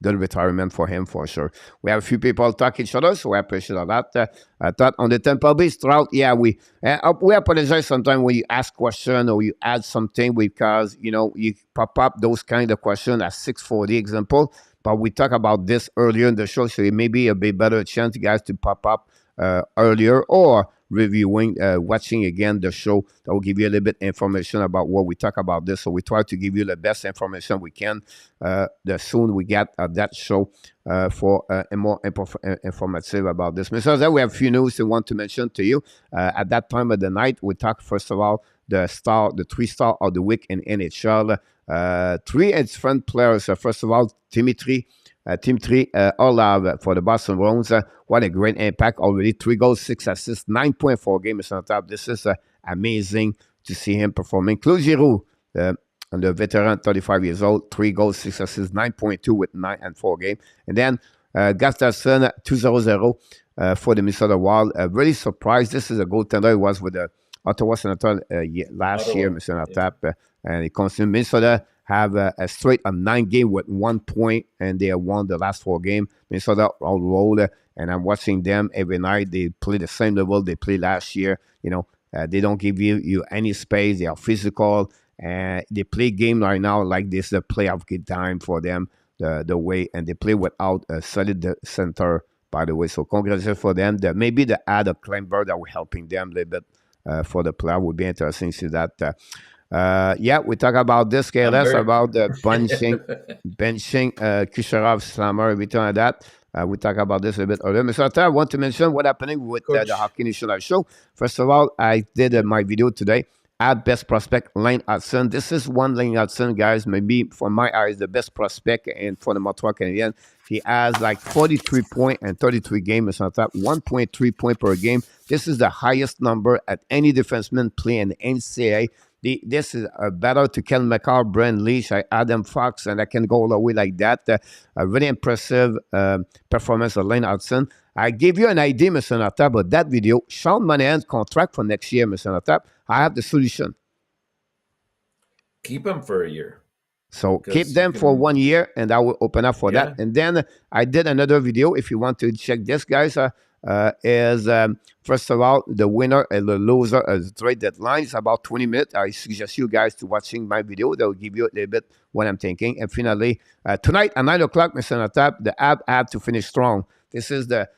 good retirement for him, for sure. We have a few people talk each other, so I appreciate that. I thought on the Tampa Bay Strout, we apologize sometimes when you ask question or you add something because, you pop up those kind of questions at 6:40 example. But we talked about this earlier in the show, so it may be a bit better chance, guys, to pop up earlier or reviewing, watching again the show. That will give you a little bit information about what we talk about this. So we try to give you the best information we can the soon we get that show for a more informative about this. Mr. Zé, we have a few news we want to mention to you. At that time of the night, we talked first of all the 3-star of the week in NHL. 3 different players. First of all, Dimitri Orlov for the Boston Bruins. What a great impact already. 3 goals, 6 assists, 9.4 games on top. This is amazing to see him performing. Claude Giroux, the veteran, 35 years old, 3 goals, 6 assists, 9.2 with 9 and 4 games. And then Gustafsson, 2-0-0 for the Minnesota Wild. Really surprised. This is a goaltender. He was with the Ottawa Senators last year, Mr. ENORTAP. And it comes to Minnesota have a straight of 9 games with 1 point, and they have won the last 4 games. Minnesota all roll, and I'm watching them every night. They play the same level they played last year. They don't give you any space. They are physical, and they play game right now like this is a playoff good time for them. The way, and they play without a solid center, by the way. So congratulations for them. Maybe the add of Kleinberg that will helping them a little bit for the playoff would be interesting to see that. We talk about this, KLS, about the benching Kucherov, Slammer, everything like that. We talk about this a bit earlier. Mr. I want to mention what's happening with the Hockey National Show. First of all, I did my video today at Best Prospect, Lane Hudson. This is one Lane Hudson, guys, maybe from my eyes, the best prospect and for the Montreal Canadiens. He has like 43 points and 33 games on top, 1.3 points per game. This is the highest number at any defenseman playing in the NCAA. This is better to Ken McCarr, Brent Leach, Adam Fox, and I can go all the way like that. A really impressive performance of Lane Hudson. I gave you an idea, Mr. ENORTAP, about that video. Sean Monahan's contract for next year, Mr. ENORTAP. I have the solution. Keep him for a year. So keep them for 1 year, and I will open up for that. And then I did another video. If you want to check this, guys, is first of all, the winner and the loser trade deadline is about 20 minutes. I suggest you guys to watching my video. That will give you a little bit what I'm thinking. And finally, tonight at 9 o'clock, Mr. ENORTAP, the app had to finish strong. This is the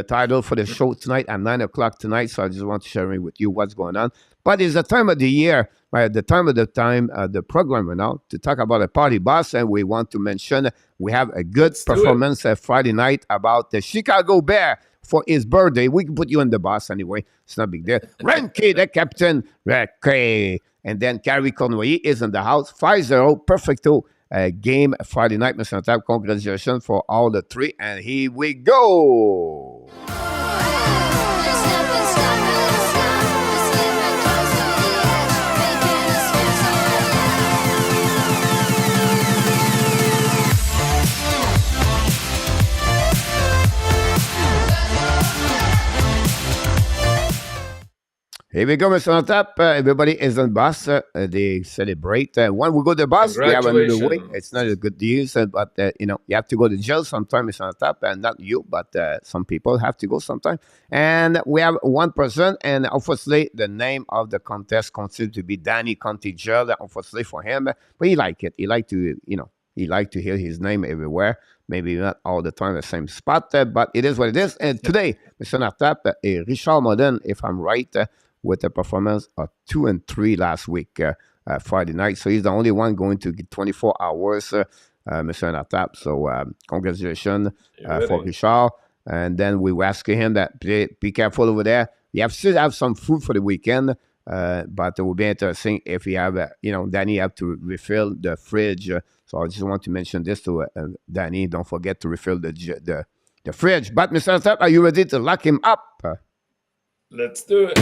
title for the show tonight at 9 o'clock tonight. So I just want to share with you what's going on. But it's the time of the year, right? The program now to talk about a party boss. And we want to mention we have a good performance Friday night about the Chicago Bear for his birthday. We can put you in the boss anyway. It's not big deal. Renke, the captain. Renke. And then Carrie Cournoyer is in the house. 5-0, perfecto. Game Friday night, Mr. ENORTAP. Congratulations for all the three. And here we go. Here we go, Mr. ENORTAP. Everybody is on bus. They celebrate. When we go to the bus, we have another way. It's not a good news, but you have to go to jail sometime, Mr. ENORTAP, and not you, but some people have to go sometime. And we have one person, and obviously the name of the contest considered to be Danny County Jail. Unfortunately for him, but he liked it. He liked to, he liked to hear his name everywhere. Maybe not all the time the same spot, but it is what it is. And today, Mr. ENORTAP, Richard Modern, if I'm right, with a performance of 2 and 3 last week, Friday night. So he's the only one going to get 24 hours, Mr. ENORTAP. So congratulations for Richard. And then we were asking him that be careful over there. You still have some food for the weekend, but it will be interesting if you have, Danny have to refill the fridge. So I just want to mention this to Danny. Don't forget to refill the fridge. But Mr. ENORTAP, are you ready to lock him up? Let's do it.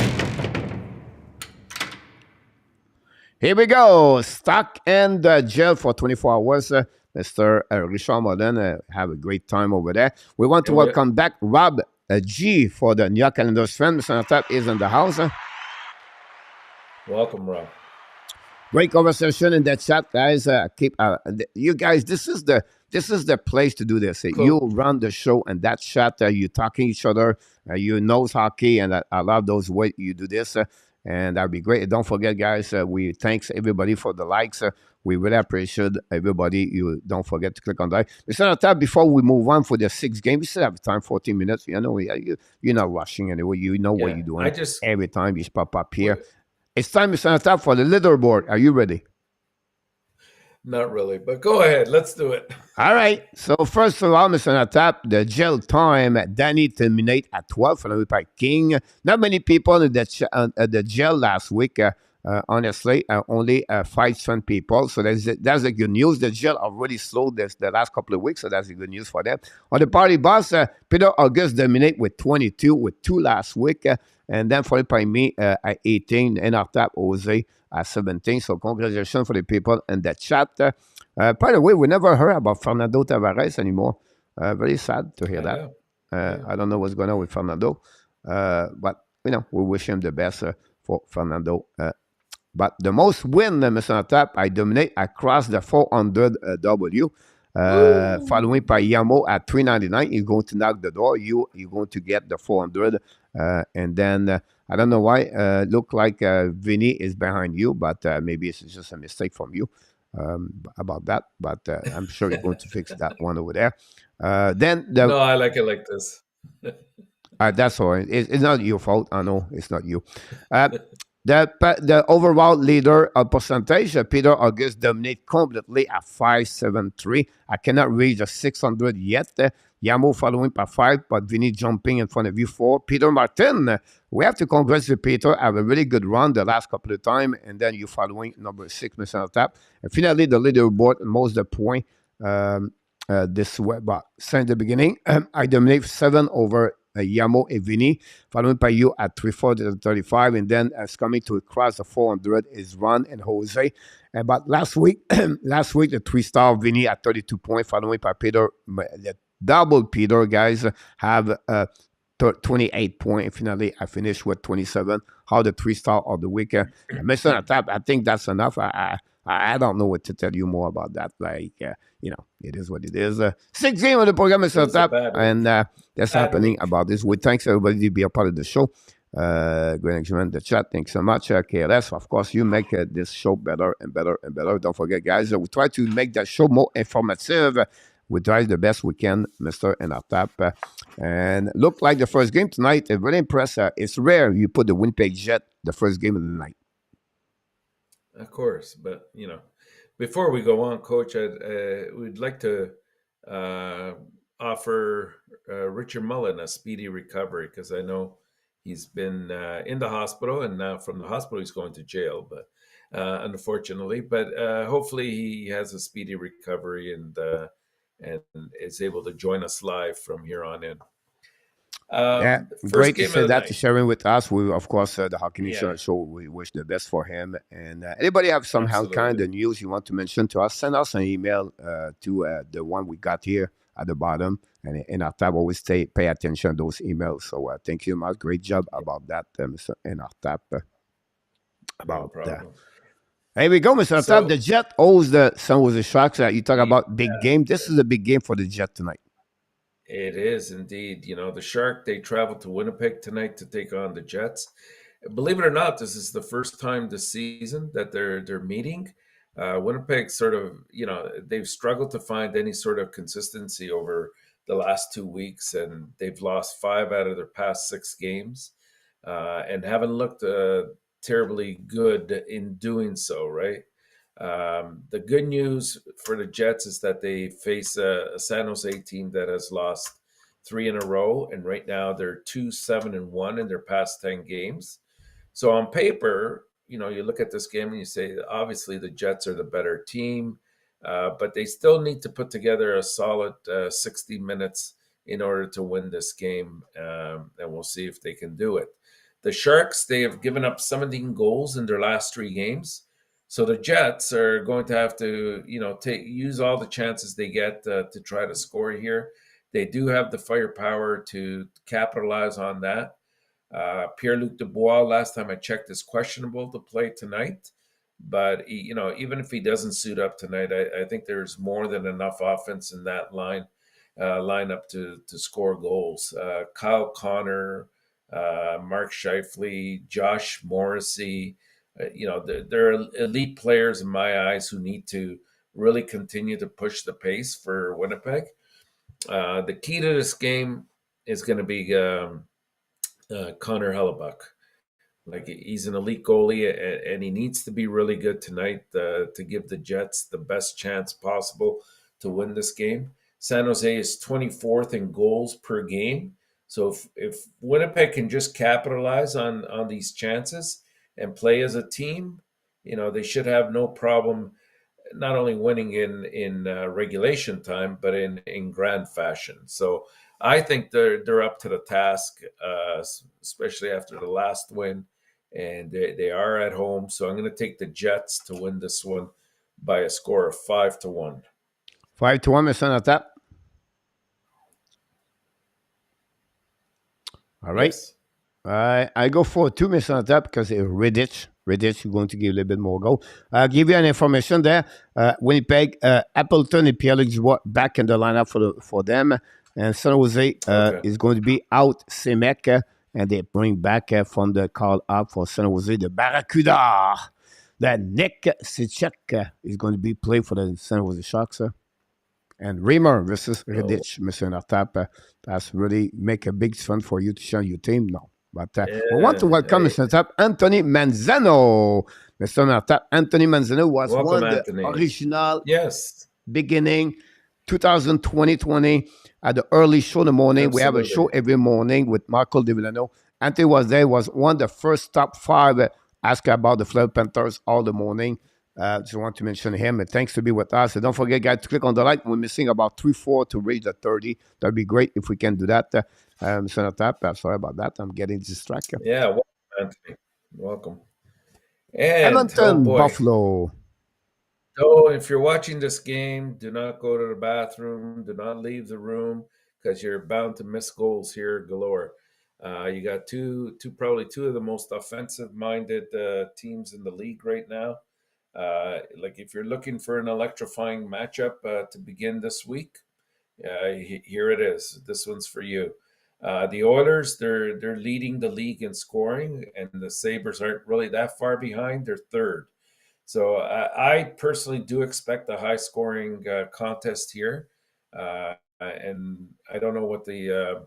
Here we go. Stuck in the jail for 24 hours. Mr. Richard Modern, have a great time over there. We want to welcome back Rob G for the New York Calendars friend. Mr. ENORTAP is in the house. Welcome, Rob. Great conversation in that chat, guys. You guys, this is the place to do this. Cool. You run the show and that chat, you talking each other. You know hockey, and I love those ways you do this. And that'd be great. Don't forget, guys, we thanks everybody for the likes. We really appreciate everybody. You don't forget to click on that. Mr. ENORTAP, before we move on for the 6th game, we still have time, 14 minutes. You're not rushing anyway. You know what you're doing. Every time you pop up here. It's time, Mr. ENORTAP, for the leaderboard. Are you ready? Not really, but go ahead. Let's do it. All right. So first of all, Mr. ENORTAP, the jail time, Danny terminate at 12 followed by King. Not many people in the jail last week. Honestly, only 5 strand people. So that's the good news. The jail already slowed the last couple of weeks, so that's the good news for them. On the party bus, Peter August dominate with 22, with 2 last week. And then followed by me at 18, ENORTAP Jose at 17. So congratulations for the people in the chat. By the way, we never heard about Fernando Tavares anymore. Very sad to hear that. I don't know what's going on with Fernando. But, we wish him the best for Fernando. But the most win, Mr. ENORTAP, I dominate across the 400 W. Following by Yamo at 399. He's going to knock the door. You're going to get the 400. And then I don't know why. Look like Vinny is behind you, but maybe it's just a mistake from you about that. But I'm sure you're going to fix that one over there. No, I like it like this. That's all right. It's not your fault. I know it's not you. The overall leader percentage, Peter August dominate completely at 573. I cannot reach the 600 yet. Yamo following by 5, but Vinny jumping in front of you 4. Peter Martin, we have to congratulate Peter. Have a really good run the last couple of times, and then you following number 6, Mr. ENORTAP. And finally, the leaderboard, most of the point this way. But since the beginning, I dominate 7 over Yamo and Vinny, followed by you at 335, and then as coming to cross the 400 is Ron and Jose. But last week, the 3-star Vinny at 32 points, followed by Peter. The double Peter guys have 28 points. Finally, I finished with 27. How the 3-star of the week, Mr. ENORTAP, I think that's enough. I I don't know what to tell you more about that. Like, it is what it is. Sixth game of the program is It on was a top, bad week. and that's Bad happening week. about this. We thanks everybody to be a part of the show. Great engagement, the chat. Thanks so much, KLS. Of course, you make this show better and better and better. Don't forget, guys, we try to make that show more informative. We try the best we can, Mr. ENORTAP. And look like the first game tonight. I'm very impressed. It's rare you put the Winnipeg Jet the first game of the night. Of course, but before we go on, Coach, we'd like to offer Richard Mullen a speedy recovery, because I know he's been in the hospital, and now from the hospital he's going to jail. But unfortunately, hopefully he has a speedy recovery and is able to join us live from here on in. Yeah, First great to game say of the that to night. sharing with us. We, of course, the Hockey Yeah, Nation show, we wish the best for him. And anybody have some kind absolutely. of news you want to mention to us, send us an email to the one we got here at the bottom. And in our tab, always pay attention to those emails. So thank you much. Great job about that, Mr. In our tab. No About that. problem. Here we go, Mr. Tab. The So Jet owes the San Jose Sharks. You talk yeah, about big game. This is a big game for the Jet tonight. it is indeed. The Shark, they traveled to Winnipeg tonight to take on the Jets. Believe it or not, this is the first time this season that they're meeting. Winnipeg sort of, they've struggled to find any sort of consistency over the last 2 weeks, and they've lost 5 out of their past 6 games, and haven't looked terribly good in doing so, right? The good news for the Jets is that they face a San Jose team that has lost 3 in a row, and right now they're 2-7-1 in their past 10 games. So on paper, you look at this game and you say, obviously the Jets are the better team, but they still need to put together a solid 60 minutes in order to win this game, and we'll see if they can do it. The Sharks, they have given up 17 goals in their last 3 games. So the Jets are going to have to, use all the chances they get to try to score here. They do have the firepower to capitalize on that. Pierre-Luc Dubois, last time I checked, is questionable to play tonight. But even if he doesn't suit up tonight, I think there's more than enough offense in that lineup to score goals. Kyle Connor, Mark Scheifele, Josh Morrissey. They're elite players in my eyes who need to really continue to push the pace for Winnipeg. The key to this game is going to be Connor Hellebuck. Like, he's an elite goalie, and he needs to be really good tonight to give the Jets the best chance possible to win this game. San Jose is 24th in goals per game. So if Winnipeg can just capitalize on these chances and play as a team, they should have no problem not only winning in regulation time, but in grand fashion. So I think they're up to the task, especially after the last win, and they are at home. So I'm going to take the Jets to win this one by a score of 5-1. 5-1, Mr. ENORTAP. All right. Yes. I go for 2, Mr. ENORTAP, because Redditch is going to give a little bit more goal. I'll give you an information there. Winnipeg, Appleton and Pierre-Luc Dubois back in the lineup for them. And San Jose is going to be out Semek, and they bring back from the call up for San Jose the Barracuda. That Nick Sicek is going to be playing for the San Jose Sharks. And Reimer versus Redditch, Mr. ENORTAP. That's really make a big fun for you to show your team. No. But we want to welcome Mr. ENORTAP, Anthony Manzano. Mr. ENORTAP, Anthony Manzano was Welcome, one Anthony. the original Yes. beginning 2020 at the early show in the morning. Absolutely. We have a show every morning with Marco De Villano. Anthony was there, was one of the first top 5 ask about the Florida Panthers all the morning. Just want to mention him, and thanks to be with us. And don't forget, guys, to click on the like. We're missing about 3-4 to reach the 30. That'd be great if we can do that. Mr. ENORTAP, sorry about that. I'm getting distracted. Yeah, welcome, Anthony. Welcome. And Edmonton, Buffalo. So if you're watching this game, do not go to the bathroom. Do not leave the room, because you're bound to miss goals here galore. You got probably two of the most offensive-minded teams in the league right now. Like if you're looking for an electrifying matchup to begin this week, here it is. This one's for you. The Oilers, they're leading the league in scoring, and the Sabres aren't really that far behind. They're third. So I personally do expect a high-scoring contest here, and I don't know what the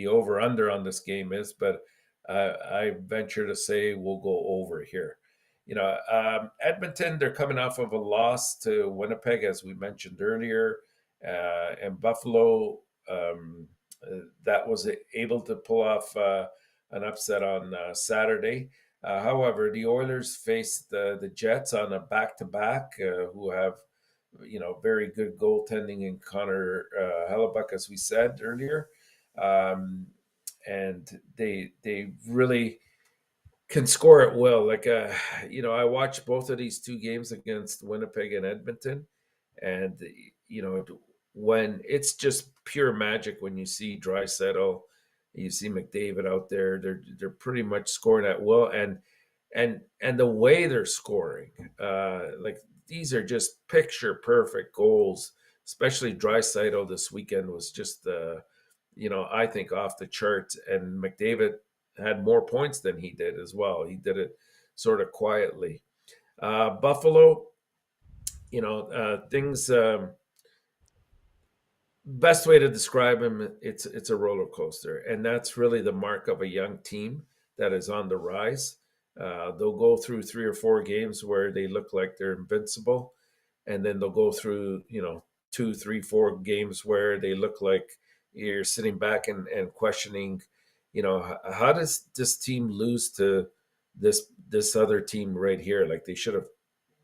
over/under on this game is, but I venture to say we'll go over here. Edmonton, they're coming off of a loss to Winnipeg, as we mentioned earlier, and Buffalo, that was able to pull off an upset on Saturday. However, the Oilers faced the Jets on a back-to-back, who have, very good goaltending in Connor Hellebuck, as we said earlier, and they really can score at will. Like, I watched both of these two games against Winnipeg and Edmonton, and when it's just pure magic when you see Draisaitl, you see McDavid out there, they're pretty much scoring at will, and the way they're scoring, like these are just picture perfect goals. Especially Draisaitl this weekend was just I think off the charts, and McDavid had more points than he did as well. He did it sort of quietly. Buffalo, things. Best way to describe him, it's a roller coaster, and that's really the mark of a young team that is on the rise. They'll go through 3 or 4 games where they look like they're invincible, and then they'll go through 2, 3, 4 games where they look like you're sitting back and questioning, how does this team lose to this other team right here? Like they should have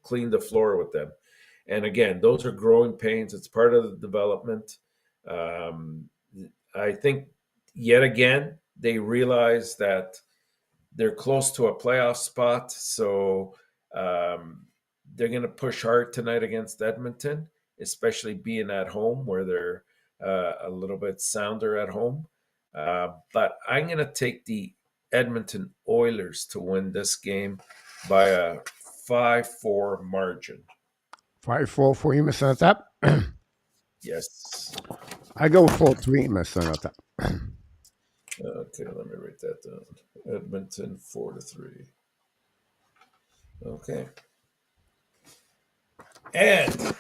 cleaned the floor with them. And again, those are growing pains. It's part of the development. I think yet again they realize that they're close to a playoff spot, so they're going to push hard tonight against Edmonton, especially being at home where they're a little bit sounder at home. But I'm going to take the Edmonton Oilers to win this game by a 5-4 margin. 5-4 for you, Mr. Tap. Yes. I go 4-3, Mr. Tap. Okay, let me write that down. Edmonton 4-3. Okay. And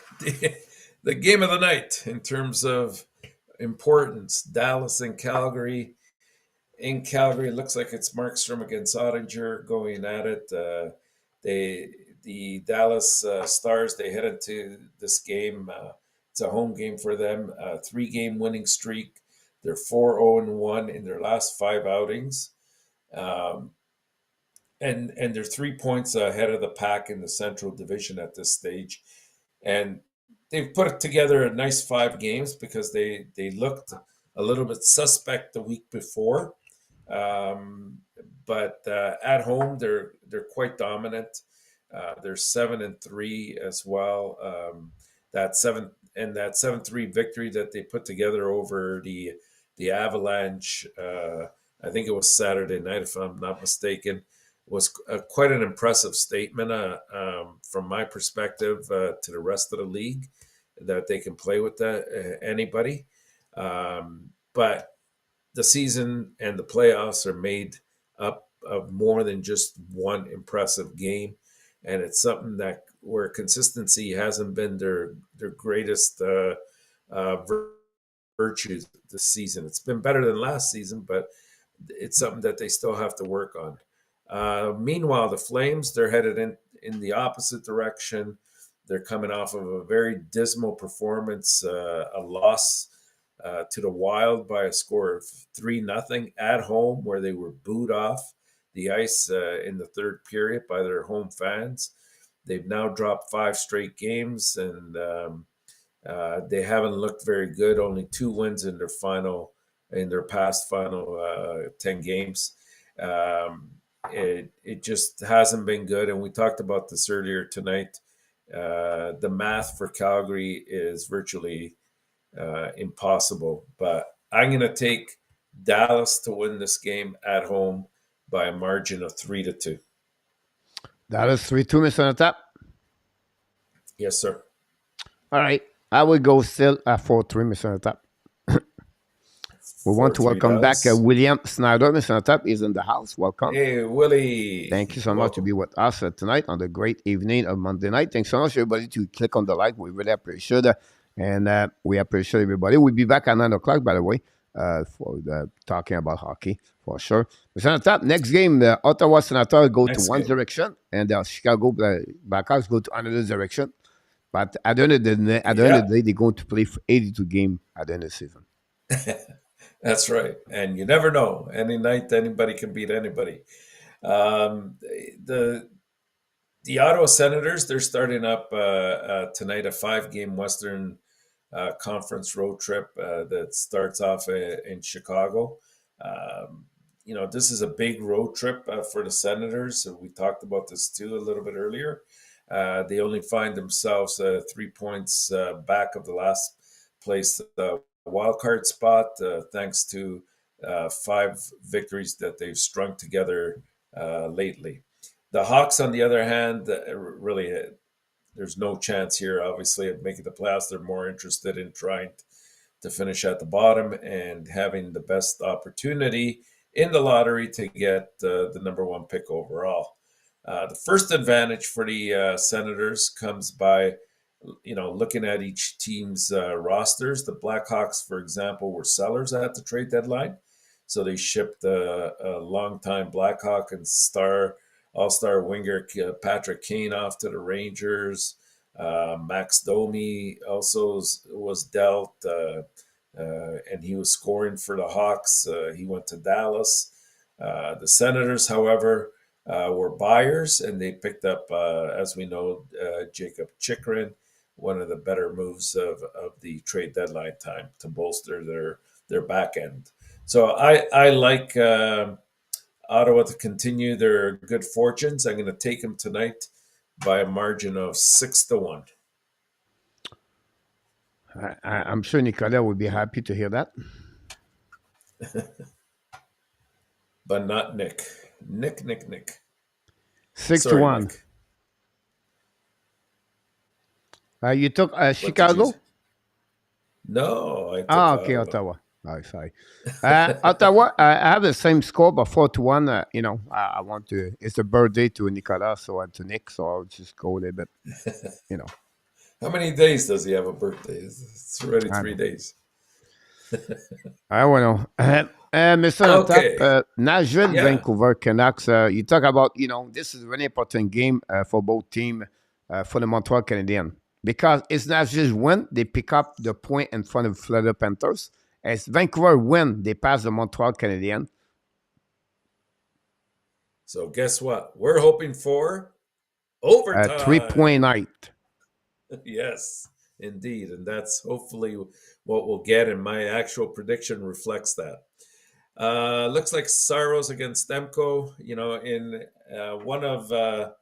the game of the night in terms of importance, Dallas and Calgary. In Calgary, it looks like it's Markstrom against Ottinger going at it. The Dallas Stars, they head into this game. It's a home game for them, a 3-game winning streak. They're 4-0-1 in their last 5 outings. And they're 3 points ahead of the pack in the Central Division at this stage. And they've put together a nice 5 games because they looked a little bit suspect the week before. But at home, they're quite dominant. They're 7-3 as well. That 7-3 victory that they put together over the Avalanche, I think it was Saturday night, if I'm not mistaken, was quite an impressive statement from my perspective to the rest of the league that they can play with anybody. But the season and the playoffs are made up of more than just one impressive game. And it's something that where consistency hasn't been their greatest virtues this season. It's been better than last season, but it's something that they still have to work on. Meanwhile, the Flames, they're headed in the opposite direction. They're coming off of a very dismal performance, a loss to the Wild by a score of 3-0 at home, where they were booed off the ice in the third period by their home fans. They've now dropped 5 straight games, and they haven't looked very good. Only 2 wins in their past final 10 games. It just hasn't been good, and we talked about this earlier tonight. The math for Calgary is virtually impossible, but I'm going to take Dallas to win this game at home by a margin of 3-2. Dallas 3-2, Mr. Tap. Yes, sir. All right. I will go still at 4-3, Mr. Natap. We want to 4-3 welcome back Dallas. William Snyder. Mr. Natap is in the house. Welcome. Hey, Willie. Thank you so much to Welcome. be with us tonight on the great evening of Monday night. Thanks so much, everybody, to click on the like. We really appreciate it. And we appreciate everybody. We'll be back at 9 o'clock, by the way, for talking about hockey, for sure. Mr. Natap, next game, the Ottawa Senators go to Next one game. direction, and the Chicago Blackhawks go to another direction. But at the end of the day, they're going to play 82 games at the end of the season. That's right. And you never know. Any night, anybody can beat anybody. Um, the the Ottawa Senators, they're starting up tonight a 5-game Western Conference road trip that starts off in Chicago. Um, this is a big road trip for the Senators. So we talked about this too a little bit earlier. They only find themselves 3 points back of the last place wild card spot, thanks to 5 victories that they've strung together lately. The Hawks, on the other hand, really, there's no chance here, obviously, of making the playoffs. They're more interested in trying to finish at the bottom and having the best opportunity in the lottery to get the number 1 pick overall. The first advantage for the Senators comes by, looking at each team's rosters. The Blackhawks, for example, were sellers at the trade deadline. So they shipped a longtime Blackhawk and all-star winger Patrick Kane off to the Rangers. Max Domi also was dealt, and he was scoring for the Hawks. He went to Dallas. The Senators, however, were buyers, and they picked up, as we know, Jacob Chikrin, one of the better moves of the trade deadline time to bolster their back end. So I like Ottawa to continue their good fortunes. I'm going to take them tonight by a margin of 6-1. I'm sure Nicolas would be happy to hear that. But not Nick. Nick. 6-1. You took Chicago? No, I took Ottawa. Ottawa. Oh, sorry. Ottawa, I have the same score, but 4-1. I want to. It's a birthday to Nicolas, so to Nick, so I'll just go a little bit. How many days does he have a birthday? It's already 3 days. I don't know. Mr. Natap, Nashville, Vancouver Canucks. You talk about, this is a really important game for both teams for the Montreal Canadiens. Because it's not just win, they pick up the point in front of Florida Panthers. As Vancouver win, they pass the Montreal Canadiens. So guess what? We're hoping for overtime. 3-point night. Yes, indeed. And that's hopefully what we'll get. And my actual prediction reflects that. Looks like Saros against Demko. In one of the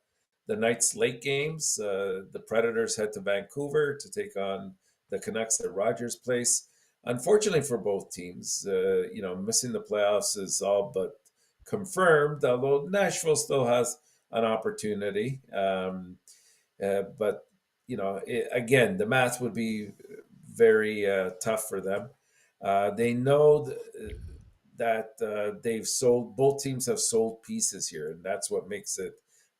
night's late games, the Predators head to Vancouver to take on the Canucks at Rogers Place. Unfortunately for both teams, missing the playoffs is all but confirmed, although Nashville still has an opportunity. But, again, the math would be very tough for them. They know that both teams have sold pieces here, and that's what makes it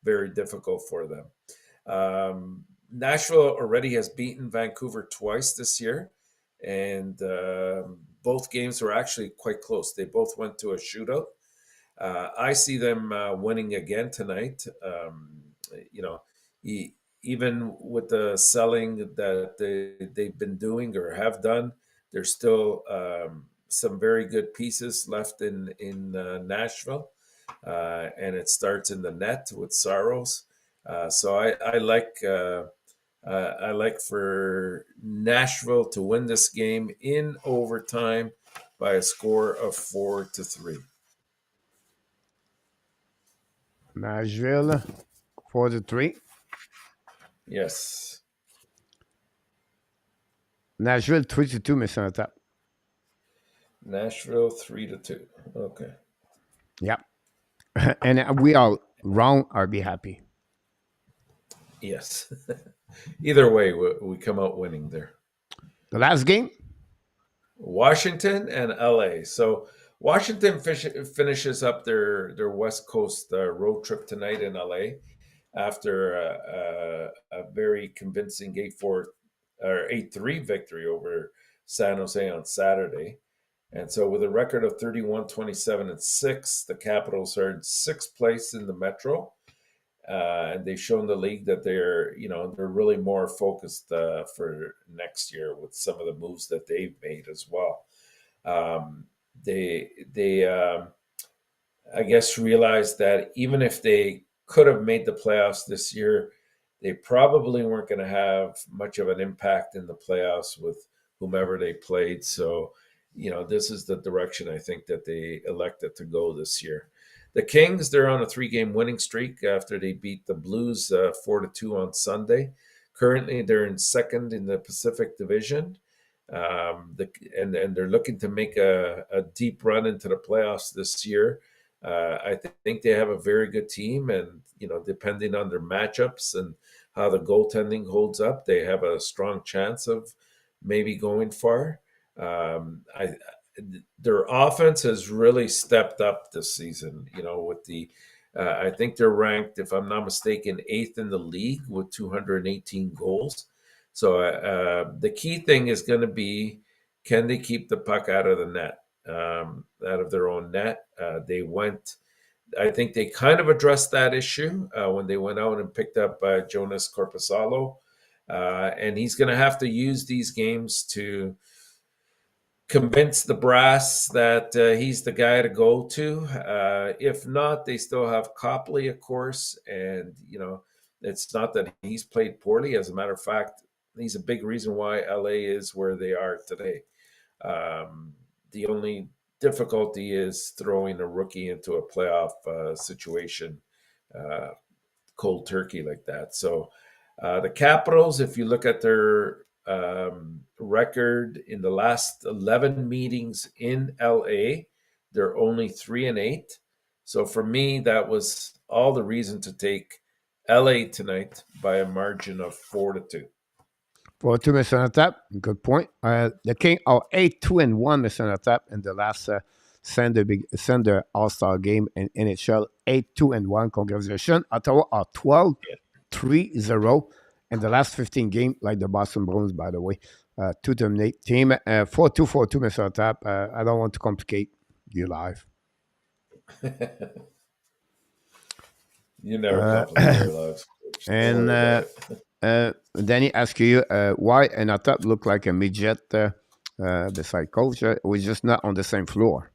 very difficult for them. Nashville already has beaten Vancouver twice this year, and both games were actually quite close. They both went to a shootout. I see them winning again tonight. Even with the selling that they've been doing or have done, there's still some very good pieces left in Nashville. And it starts in the net with Saros. So I like for Nashville to win this game in overtime by a score of 4-3. Nashville, 4-3. Yes. Nashville, 3-2, Mr. Natap. Nashville, 3-2. Okay. Yep. And we are wrong or be happy. Yes. either way, we come out winning there. The last game? Washington and LA. So Washington finishes up their West Coast road trip tonight in LA after a very convincing 8-4 or 8-3 victory over San Jose on Saturday. And so with a record of 31-27-6, the Capitals are in sixth place in the Metro. And they've shown the league that they're really more focused for next year with some of the moves that they've made as well. They I guess realized that even if they could have made the playoffs this year, they probably weren't going to have much of an impact in the playoffs with whomever they played. So, this is the direction I think that they elected to go this year. The Kings, they're on a 3-game winning streak after they beat the Blues 4-2 on Sunday. Currently, they're in second in the Pacific Division. And they're looking to make a deep run into the playoffs this year. I think they have a very good team, and depending on their matchups and how the goaltending holds up, they have a strong chance of maybe going far. Their offense has really stepped up this season. With the I think they're ranked, if I'm not mistaken, 8th in the league with 218 goals. So the key thing is going to be, can they keep the puck out of the net, out of their own net? I think they kind of addressed that issue when they went out and picked up Jonas Korpisalo. And he's going to have to use these games to convince the brass that he's the guy to go to. If not, they still have Copley, of course. And, it's not that he's played poorly. As a matter of fact, he's a big reason why LA is where they are today. The only difficulty is throwing a rookie into a playoff situation, cold turkey like that. So the Capitals, if you look at their record in the last 11 meetings in LA, they're only 3-8. So for me, that was all the reason to take LA tonight by a margin of 4-2. 4-2, Mr. UNORTAP. Good point. The King are 8-2-1, Mr. UNORTAP, in the last Sender All-Star game in NHL. 8-2-1. Congratulations. Ottawa are 12-3-0. In the last 15 games, like the Boston Bruins, by the way, to terminate team. 4-2, Mr. UNORTAP. I don't want to complicate your life. You never complicate your lives. And Danny asked you why UNORTAP look like a midget beside coach. We're just not on the same floor.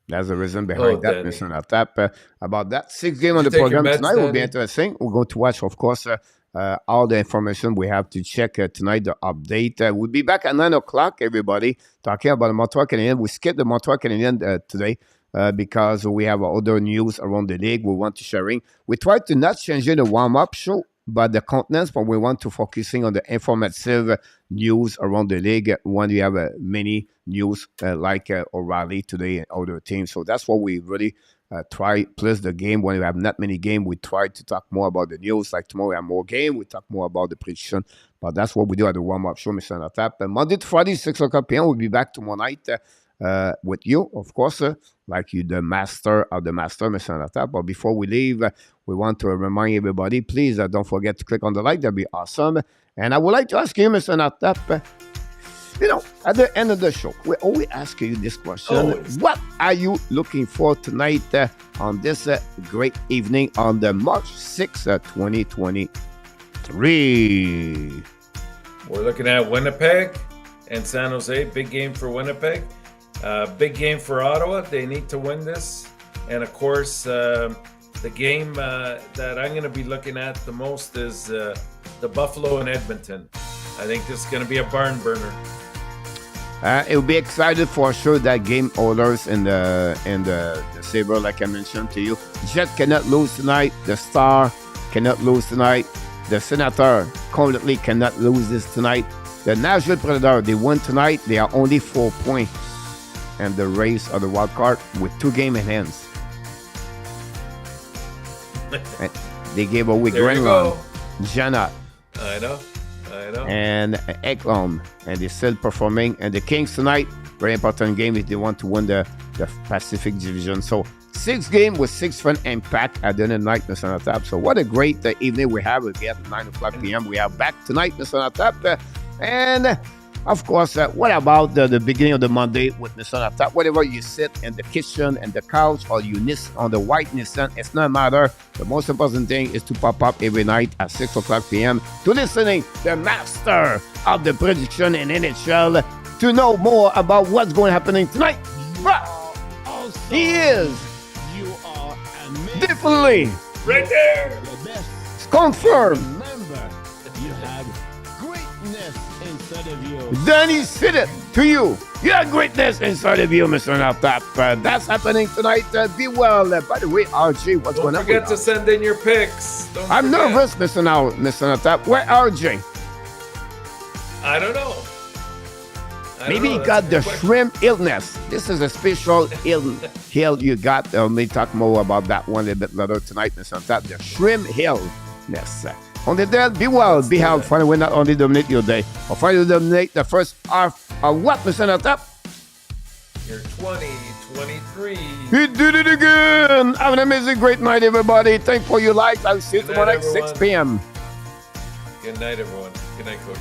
That's the reason behind that, Danny. Mr. UNORTAP. About that 6 game on the program tonight will be interesting. We're going to watch, of course, all the information we have to check tonight, the update. We'll be back at 9 o'clock, everybody, talking about the Montreal Canadiens. We skipped the Montreal Canadiens today because we have other news around the league we want to sharing. We try to not change the warm-up show, but the contents, but we want to focusing on the informative news around the league when we have many news like O'Reilly today and other teams. So that's what we really try. Plus the game, when we have not many games, we try to talk more about the news. Like tomorrow we have more game, we talk more about the prediction. But that's what we do at the warm-up show, Mr. UNORTAP. Monday to Friday, 6 o'clock p.m. We'll be back tomorrow night with you, of course, like you, the master of the master, Mr. UNORTAP. But before we leave, we want to remind everybody, please don't forget to click on the like. That'd be awesome. And I would like to ask you, Mr. UNORTAP, at the end of the show, we always ask you this question. Always. What are you looking for tonight on this great evening on the March 6th, 2023? We're looking at Winnipeg and San Jose. Big game for Winnipeg. Big game for Ottawa. They need to win this. And, of course, the game that I'm going to be looking at the most is the Buffalo and Edmonton. I think this is going to be a barn burner. It will be excited for sure, that game orders in the Sabre, like I mentioned to you. Jet cannot lose tonight. The Star cannot lose tonight. The Senator completely cannot lose this tonight. The Nashville Predator, they won tonight. They are only 4 points in the race of the wild card with 2 games in hands. They gave away There you Grenier, go. Janot, I know. and Eklund, and they're still performing. And the Kings tonight, very important game if they want to win the Pacific Division. So 6 games with 6 fun impact at the end of the night, Mr. ENORTAP. So what a great evening we have again at 9 o'clock p.m. We are back tonight, Mr. ENORTAP. And of course, what about the beginning of the Monday with Mr. ENORTAP? Whatever you sit in the kitchen and the couch or you nest on the white Nissan, it's not matter. The most important thing is to pop up every night at 6 o'clock p.m. to listening the master of the prediction in NHL to know more about what's going to happening tonight. He is. You are amazing. Definitely. Right there. The best. It's confirmed. Remember, you have greatness inside of you. Danny said it to you. You have greatness inside of you, Mr. ENORTAP. That's happening tonight. Be well. By the way, RJ, what's going on? Don't forget to send in your picks. I'm nervous, Mr. ENORTAP. Where RJ? I don't know. Maybe he got the shrimp illness. This is a special hill you got. We'll talk more about that one a bit later tonight, Mr. ENORTAP. The shrimp illness. On the day, be well, be healthy. Finally, will not only dominate your day, or finally dominate the first half of what, Mr. ENORTAP? You're 2023. He did it again. Have an amazing, great night, everybody. Thanks for your likes. I'll see you tomorrow at 6 p.m. Good night, everyone. Good night, Coach.